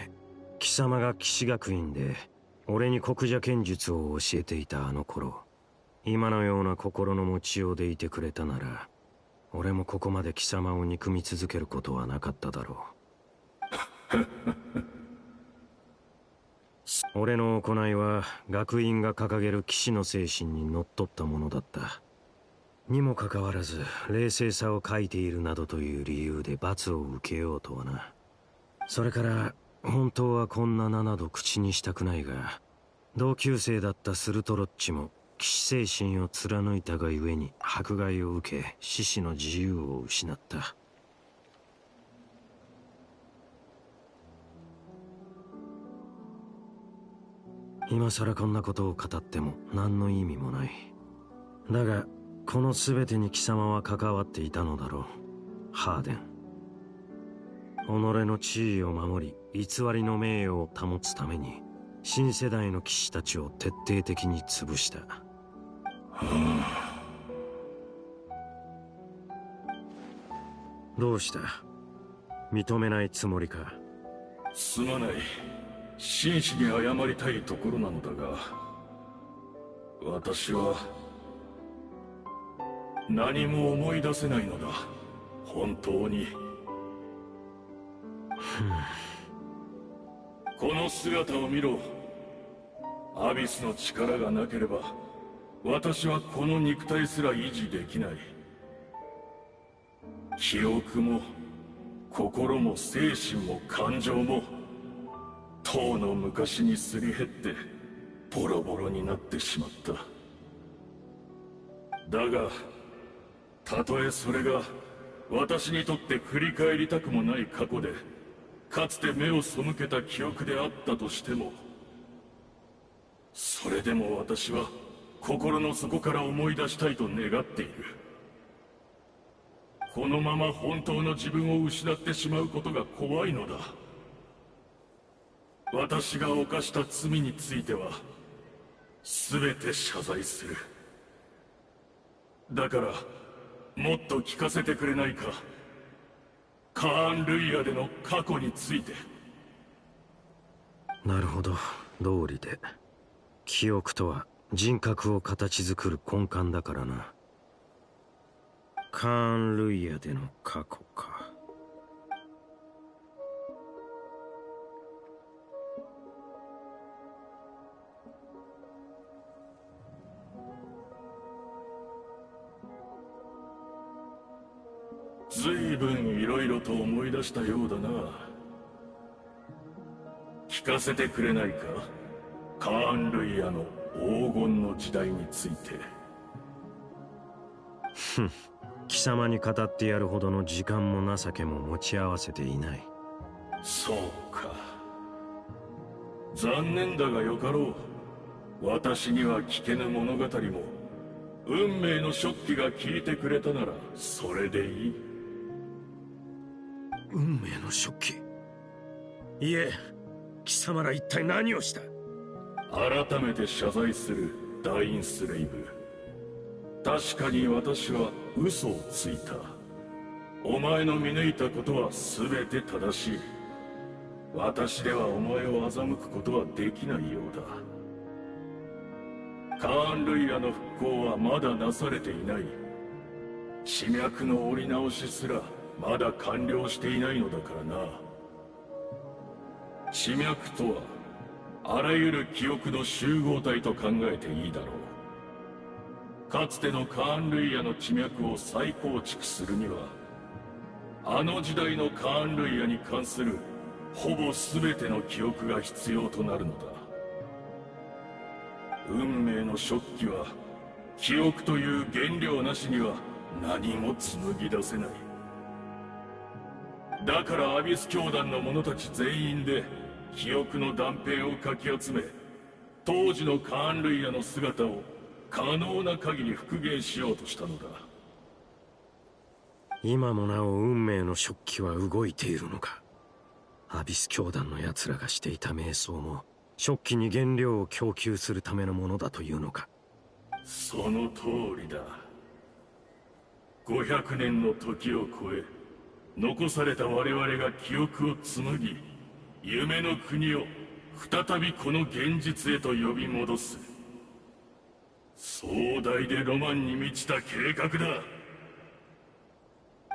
貴様が騎士学院で俺に国者剣術を教えていたあの頃、今のような心の持ちようでいてくれたなら、俺もここまで貴様を憎み続けることはなかっただろ俺の行いは学院が掲げる騎士の精神にのっとったものだった。にもかかわらず冷静さを欠いているなどという理由で罰を受けようとはな。それから本当はこんな名など口にしたくないが、同級生だったスルトロッチも騎士精神を貫いたがゆえに迫害を受け獅子の自由を失った。今さらこんなことを語っても何の意味もない。だがこの全てに貴様は関わっていたのだろう、ハーデン。己の地位を守り偽りの名誉を保つために新世代の騎士たちを徹底的に潰した。どうした？認めないつもりか？すまない。真摯に謝りたいところなのだが、私は何も思い出せないのだ、本当に。この姿を見ろ。アビスの力がなければ私はこの肉体すら維持できない。記憶も心も精神も感情もとうの昔にすり減ってボロボロになってしまった。だがたとえそれが私にとって振り返りたくもない過去でかつて目を背けた記憶であったとしても、それでも私は心の底から思い出したいと願っている。このまま本当の自分を失ってしまうことが怖いのだ。私が犯した罪については全て謝罪する。だからもっと聞かせてくれないか、カーン・ルイヤでの過去について。なるほど、道理で。記憶とは人格を形作る根幹だからな。カーン・ルイヤでの過去か。ずいぶんいろいろと思い出したようだな。聞かせてくれないか、カーン・ルイヤの黄金の時代について。ふん、貴様に語ってやるほどの時間も情けも持ち合わせていない。そうか。残念だがよかろう。私には聞けぬ物語も運命の食器が聞いてくれたならそれでいい。運命の食器？いえ、貴様ら一体何をした？改めて謝罪する、ダインスレイブ。確かに私は嘘をついた。お前の見抜いたことは全て正しい。私ではお前を欺くことはできないようだ。カーン・ルイヤの復興はまだなされていない。地脈の折り直しすらまだ完了していないのだからな。地脈とはあらゆる記憶の集合体と考えていいだろう。かつてのカーン・ルイヤの地脈を再構築するにはあの時代のカーン・ルイヤに関するほぼ全ての記憶が必要となるのだ。運命の食器は記憶という原料なしには何も紡ぎ出せない。だからアビス教団の者たち全員で記憶の断片をかき集め、当時のカーン・ルイヤの姿を可能な限り復元しようとしたのだ。今もなお運命の食器は動いているのか。アビス教団の奴らがしていた瞑想も食器に原料を供給するためのものだというのか。その通りだ。500年の時を超え残された我々が記憶を紡ぎ、夢の国を再びこの現実へと呼び戻す。壮大でロマンに満ちた計画だ。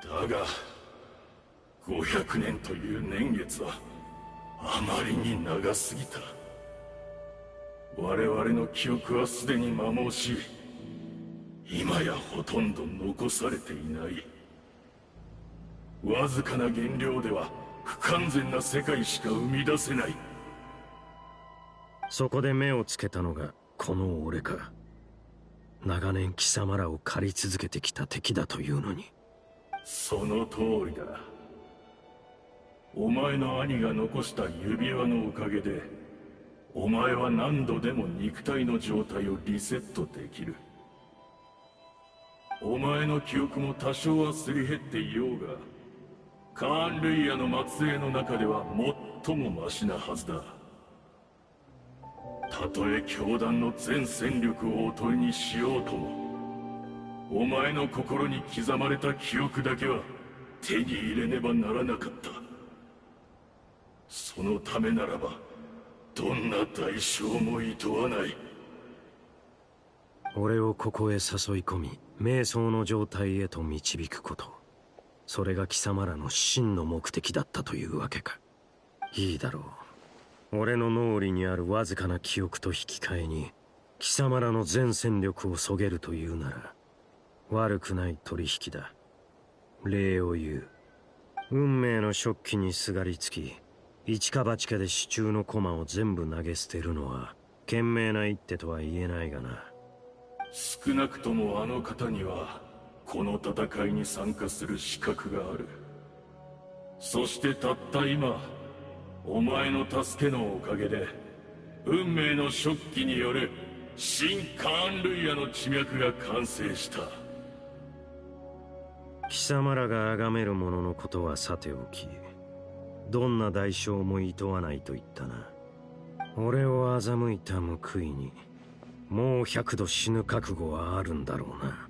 だが500年という年月はあまりに長すぎた。我々の記憶はすでに摩耗し、今やほとんど残されていない。わずかな原料では不完全な世界しか生み出せない。そこで目をつけたのがこの俺か。長年貴様らを狩り続けてきた敵だというのに。その通りだ。お前の兄が残した指輪のおかげで、お前は何度でも肉体の状態をリセットできる。お前の記憶も多少はすり減っていようが、カーン・ルイヤの末裔の中では最もマシなはずだ。たとえ教団の全戦力をおとりにしようとも、お前の心に刻まれた記憶だけは手に入れねばならなかった。そのためならばどんな代償もいとわない。俺をここへ誘い込み、瞑想の状態へと導くこと、それが貴様らの真の目的だったというわけか。いいだろう。俺の脳裏にあるわずかな記憶と引き換えに貴様らの全戦力をそげるというなら悪くない取引だ。礼を言う。運命の食器にすがりつき、一か八かで手中の駒を全部投げ捨てるのは賢明な一手とは言えないがな。少なくともあの方にはこの戦いに参加する資格がある。そしてたった今、お前の助けのおかげで運命の食器による新カーン・ルイヤの地脈が完成した。貴様らが崇める者のことはさておき、どんな代償も厭わないと言ったな。俺を欺いた報いにもう100度死ぬ覚悟はあるんだろうな。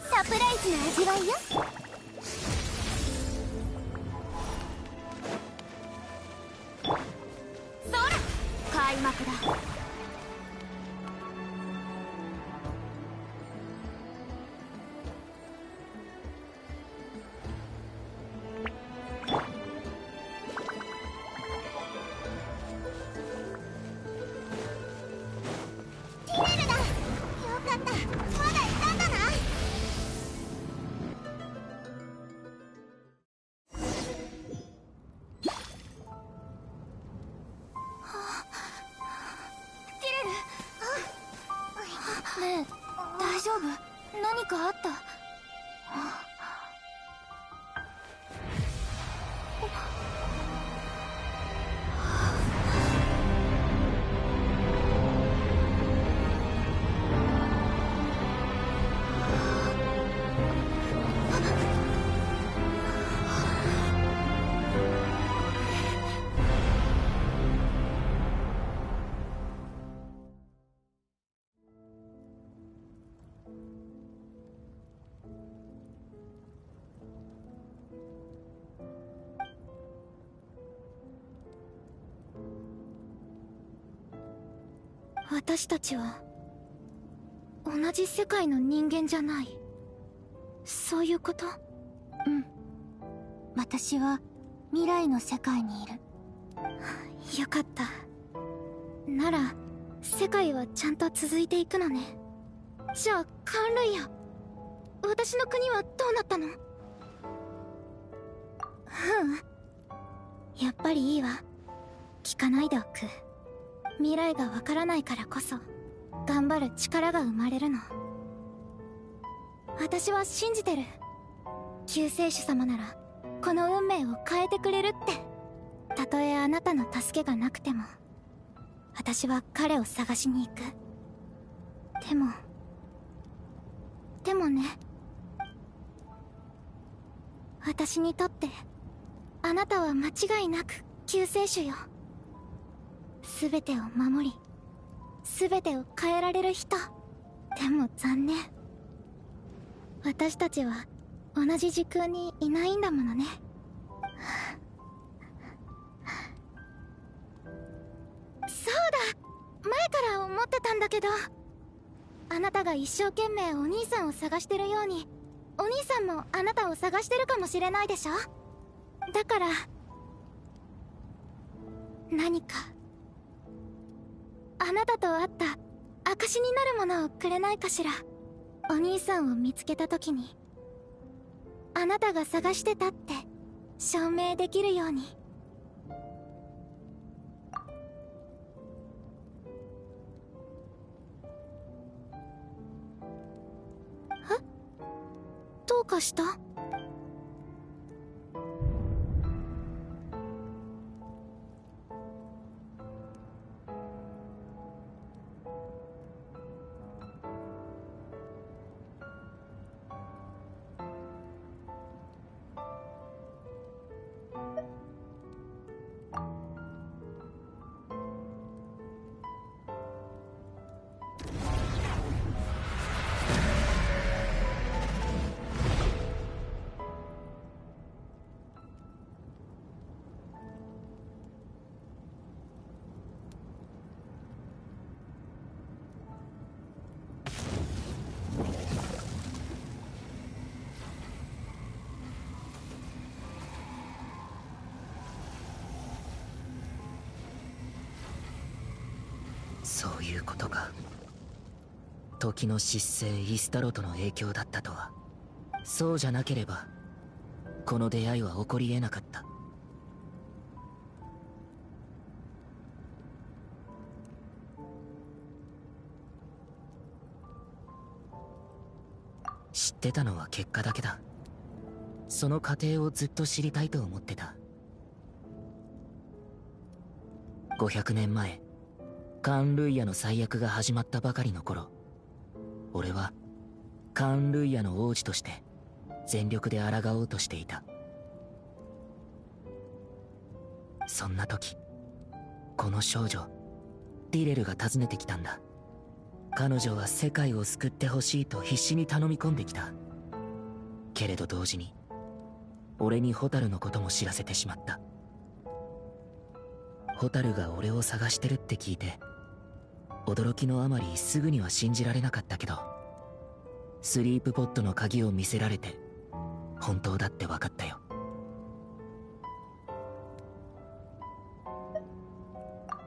サプライズな味わいよ。そら開幕だ。キレルだ。よかった、まだいたんだな。ねえ、大丈夫？何かあった？私たちは同じ世界の人間じゃない。そういうこと？うん。私は未来の世界にいる。よかった。なら世界はちゃんと続いていくのね。じゃあカーン・ルイヤ、私の国はどうなったの？やっぱりいいわ。聞かないでおく。未来がわからないからこそ頑張る力が生まれるの。私は信じてる。救世主様ならこの運命を変えてくれるって。たとえあなたの助けがなくても私は彼を探しに行く。でもね、私にとってあなたは間違いなく救世主よ。全てを守り全てを変えられる人。でも残念、私たちは同じ時空にいないんだものね。そうだ、前から思ってたんだけど、あなたが一生懸命お兄さんを探してるように、お兄さんもあなたを探してるかもしれないでしょ。だから何かあなたと会った証になるものをくれないかしら。お兄さんを見つけた時にあなたが探してたって証明できるように。え？どうかした？そういうことか。時の失勢イスタロトの影響だったとは。そうじゃなければこの出会いは起こり得なかった。知ってたのは結果だけだ。その過程をずっと知りたいと思ってた。500年前カーン・ルイヤの災厄が始まったばかりの頃、俺はカーン・ルイヤの王子として全力で抗おうとしていた。そんな時、この少女ディレルが訪ねてきたんだ。彼女は世界を救ってほしいと必死に頼み込んできた。けれど同時に俺にホタルのことも知らせてしまった。ホタルが俺を探してるって聞いて、驚きのあまりすぐには信じられなかったけど、スリープポットの鍵を見せられて本当だって分かったよ。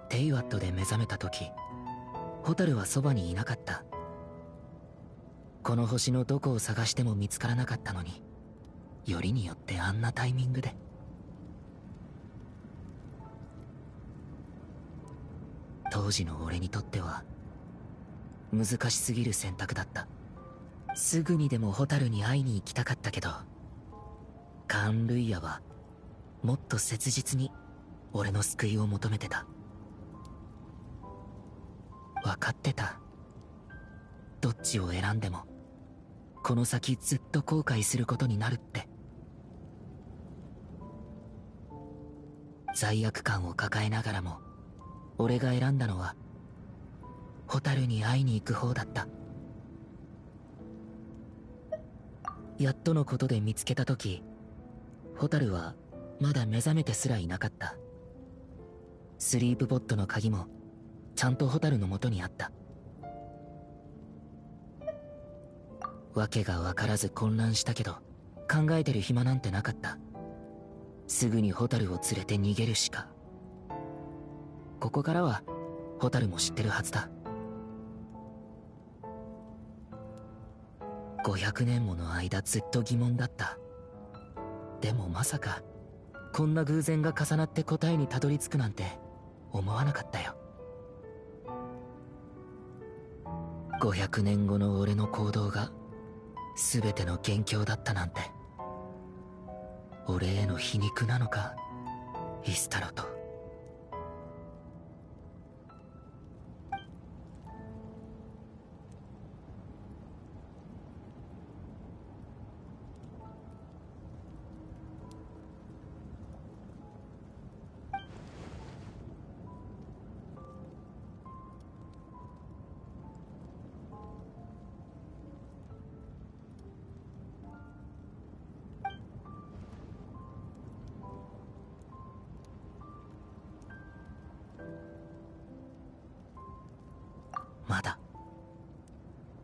テイワットで目覚めた時、ホタルはそばにいなかった。この星のどこを探しても見つからなかったのに、よりによってあんなタイミングで。当時の俺にとっては難しすぎる選択だった。すぐにでもホタルに会いに行きたかったけど、カーン・ルイヤはもっと切実に俺の救いを求めてた。分かってた。どっちを選んでもこの先ずっと後悔することになるって。罪悪感を抱えながらも俺が選んだのはホタルに会いに行く方だった。やっとのことで見つけた時、ホタルはまだ目覚めてすらいなかった。スリープポットの鍵もちゃんとホタルの元にあった。わけが分からず混乱したけど、考えてる暇なんてなかった。すぐにホタルを連れて逃げるしか。ここからはホタルも知ってるはずだ。500年もの間ずっと疑問だった。でもまさかこんな偶然が重なって答えにたどり着くなんて思わなかったよ。500年後の俺の行動が全ての元凶だったなんて。俺への皮肉なのか、イスタロト。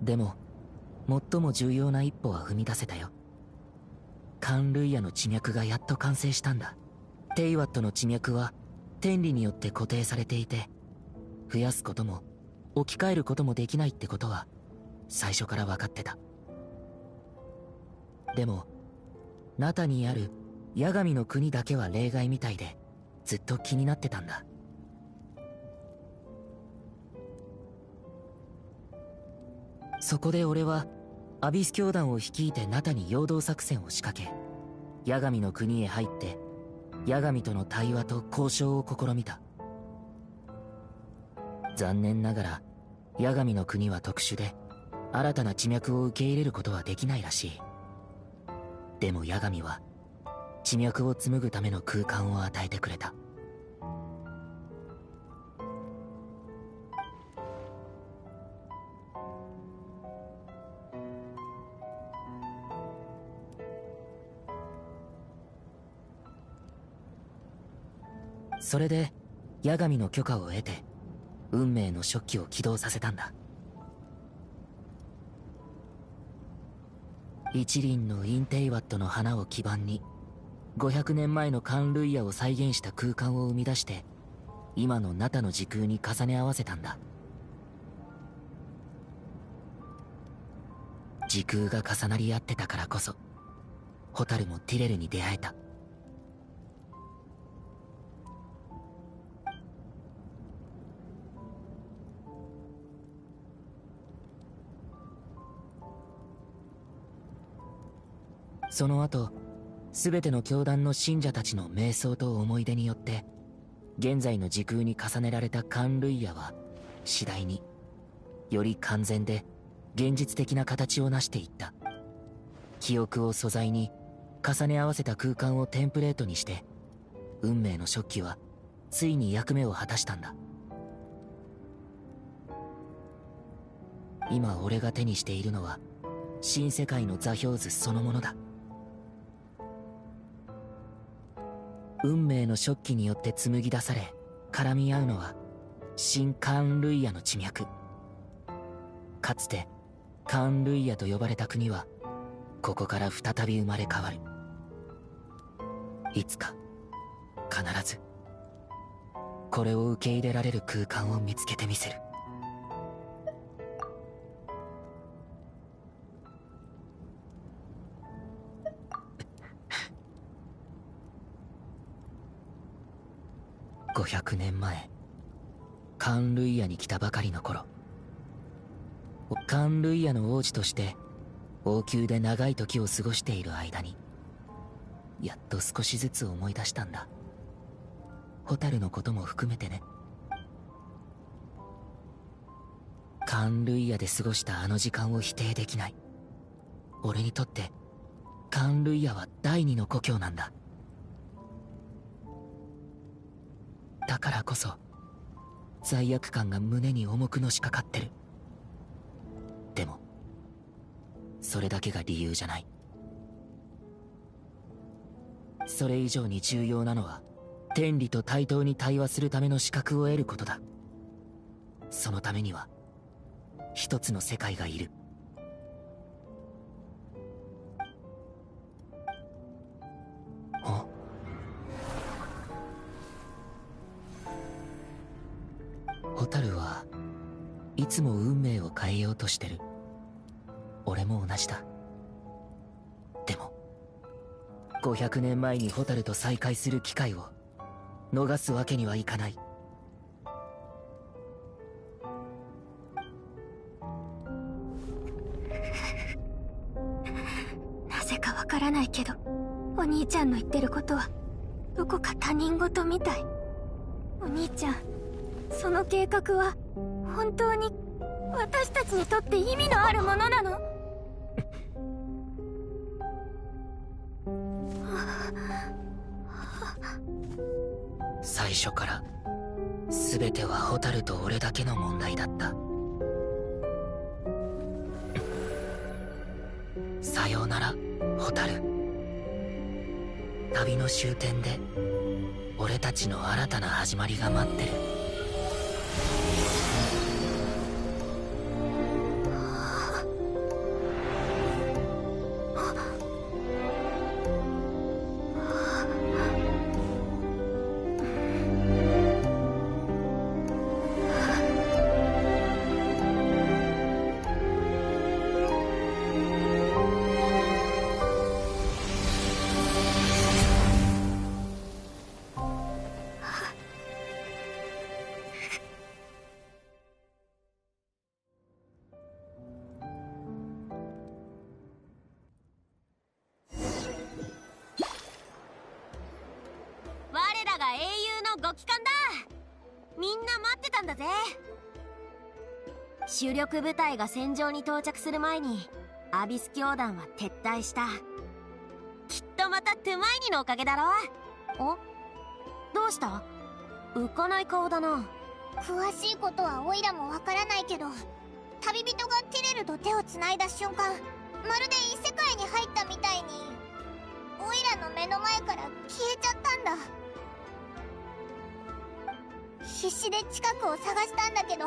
でも最も重要な一歩は踏み出せたよ。カンルイヤの地脈がやっと完成したんだ。テイワットの地脈は天理によって固定されていて、増やすことも置き換えることもできないってことは最初から分かってた。でもナタにある八神の国だけは例外みたいで、ずっと気になってたんだ。そこで俺はアビス教団を率いてナタに陽動作戦を仕掛け、八神の国へ入って八神との対話と交渉を試みた。残念ながら八神の国は特殊で、新たな地脈を受け入れることはできないらしい。でも八神は地脈を紡ぐための空間を与えてくれた。それで八神の許可を得て運命の食器を起動させたんだ。一輪のインテイワットの花を基盤に500年前のカンルイヤを再現した空間を生み出して、今のナタの時空に重ね合わせたんだ。時空が重なり合ってたからこそホタルもティレルに出会えた。その後、全ての教団の信者たちの瞑想と思い出によって、現在の時空に重ねられたカンルイヤは次第により完全で現実的な形を成していった。記憶を素材に重ね合わせた空間をテンプレートにして、運命の食器はついに役目を果たしたんだ。今俺が手にしているのは新世界の座標図そのものだ。運命の食器によって紡ぎ出され絡み合うのは新カンルイヤの地脈。かつてカンルイヤと呼ばれた国はここから再び生まれ変わる。いつか必ずこれを受け入れられる空間を見つけてみせる。500年前、カンルイヤに来たばかりの頃、カンルイヤの王子として王宮で長い時を過ごしている間に、やっと少しずつ思い出したんだ。ホタルのことも含めてね。カンルイヤで過ごしたあの時間を否定できない。俺にとってカンルイヤは第二の故郷なんだ。だからこそ罪悪感が胸に重くのしかかってる。でもそれだけが理由じゃない。それ以上に重要なのは天理と対等に対話するための資格を得ることだ。そのためには一つの世界がいる。ホタルはいつも運命を変えようとしてる。俺も同じだ。でも500年前にホタルと再会する機会を逃すわけにはいかない。なぜかわからないけど、お兄ちゃんの言ってることはどこか他人事みたい。お兄ちゃん、その計画は本当に私たちにとって意味のあるものなの？最初から全てはホタルと俺だけの問題だった。さようならホタル。旅の終点で俺たちの新たな始まりが待ってる。みんな待ってたんだぜ。主力部隊が戦場に到着する前にアビス教団は撤退した。きっとまたトゥマイニのおかげだろ。お、どうした？浮かない顔だな。詳しいことはオイラもわからないけど、旅人がティレルと手をつないだ瞬間、まるで異世界に入ったみたいにオイラの目の前から消えちゃったんだ。必死で近くを探したんだけど、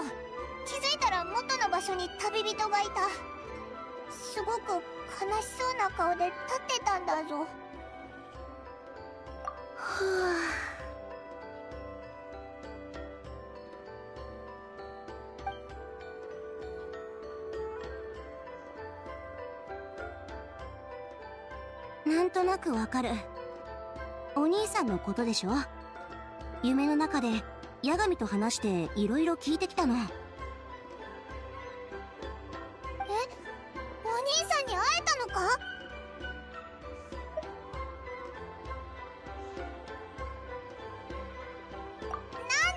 気づいたら元の場所に旅人がいた。すごく悲しそうな顔で立ってたんだぞ。ふぅ。なんとなくわかる。お兄さんのことでしょ。夢の中で八神と話していろいろ聞いてきたの。え、お兄さんに会えたのか？なん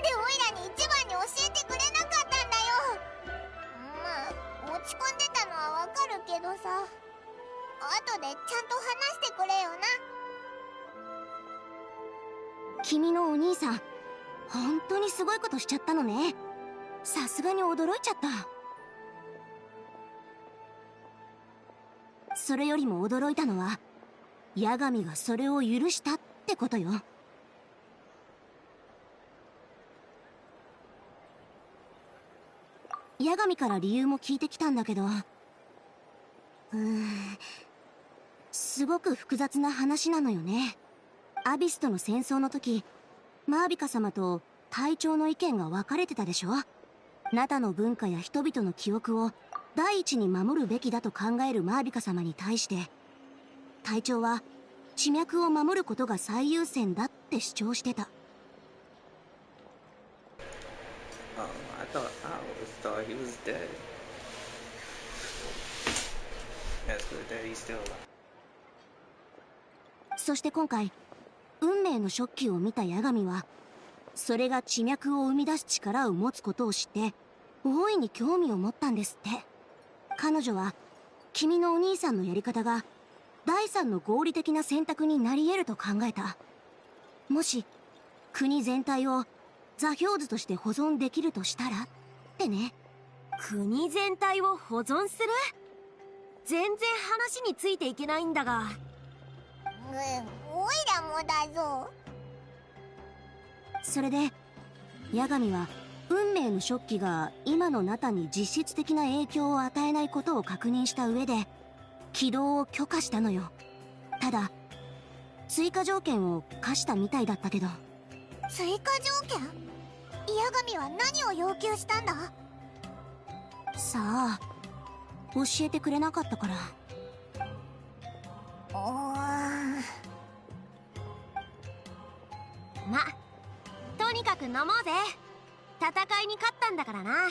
でオイラに一番に教えてくれなかったんだよ。まあ落ち込んでたのはわかるけどさ、後でちゃんと話してくれよな。君のお兄さん、本当にすごいことしちゃったのね。さすがに驚いちゃった。それよりも驚いたのは、八神がそれを許したってことよ。八神から理由も聞いてきたんだけど、すごく複雑な話なのよね。アビスとの戦争の時、マービカ様と隊長の意見が分かれてたでしょ。ナタの文化や人々の記憶を第一に守るべきだと考えるマービカ様に対して、隊長は地脈を守ることが最優先だって主張してた。I always thought he was dead. That's good that he's still alive. そして今回、運命の食器を見た八神は、それが地脈を生み出す力を持つことを知って、大いに興味を持ったんですって。彼女は、君のお兄さんのやり方が、第三の合理的な選択になり得ると考えた。もし、国全体を座標図として保存できるとしたらってね。国全体を保存する？全然話についていけないんだが。オイラもだぞ。それで八神は運命の食器が今のナタに実質的な影響を与えないことを確認した上で起動を許可したのよ。ただ追加条件を課したみたいだったけど。追加条件？八神は何を要求したんだ？さあ、教えてくれなかったから。ま、とにかく飲もうぜ。戦いに勝ったんだからな。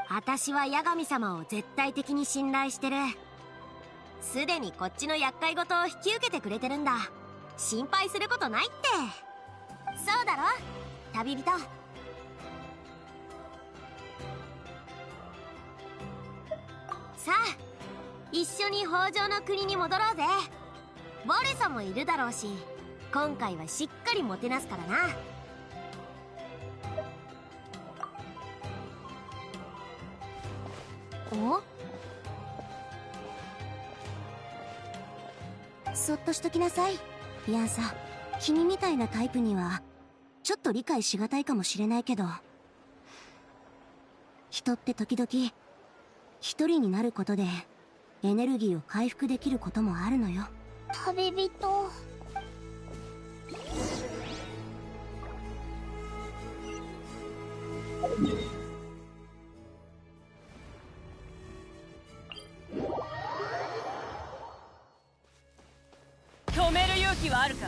私は八神様を絶対的に信頼してる。すでにこっちの厄介事を引き受けてくれてるんだ。心配することないって。そうだろ、旅人。さあ、一緒に北条の国に戻ろうぜ。ボレソもいるだろうし、今回はしっかりもてなすからな。お？そっとしときなさい、ビアンサ。君みたいなタイプにはちょっと理解しがたいかもしれないけど、人って時々一人になることでエネルギーを回復できることもあるのよ。旅人。止める勇気はあるか？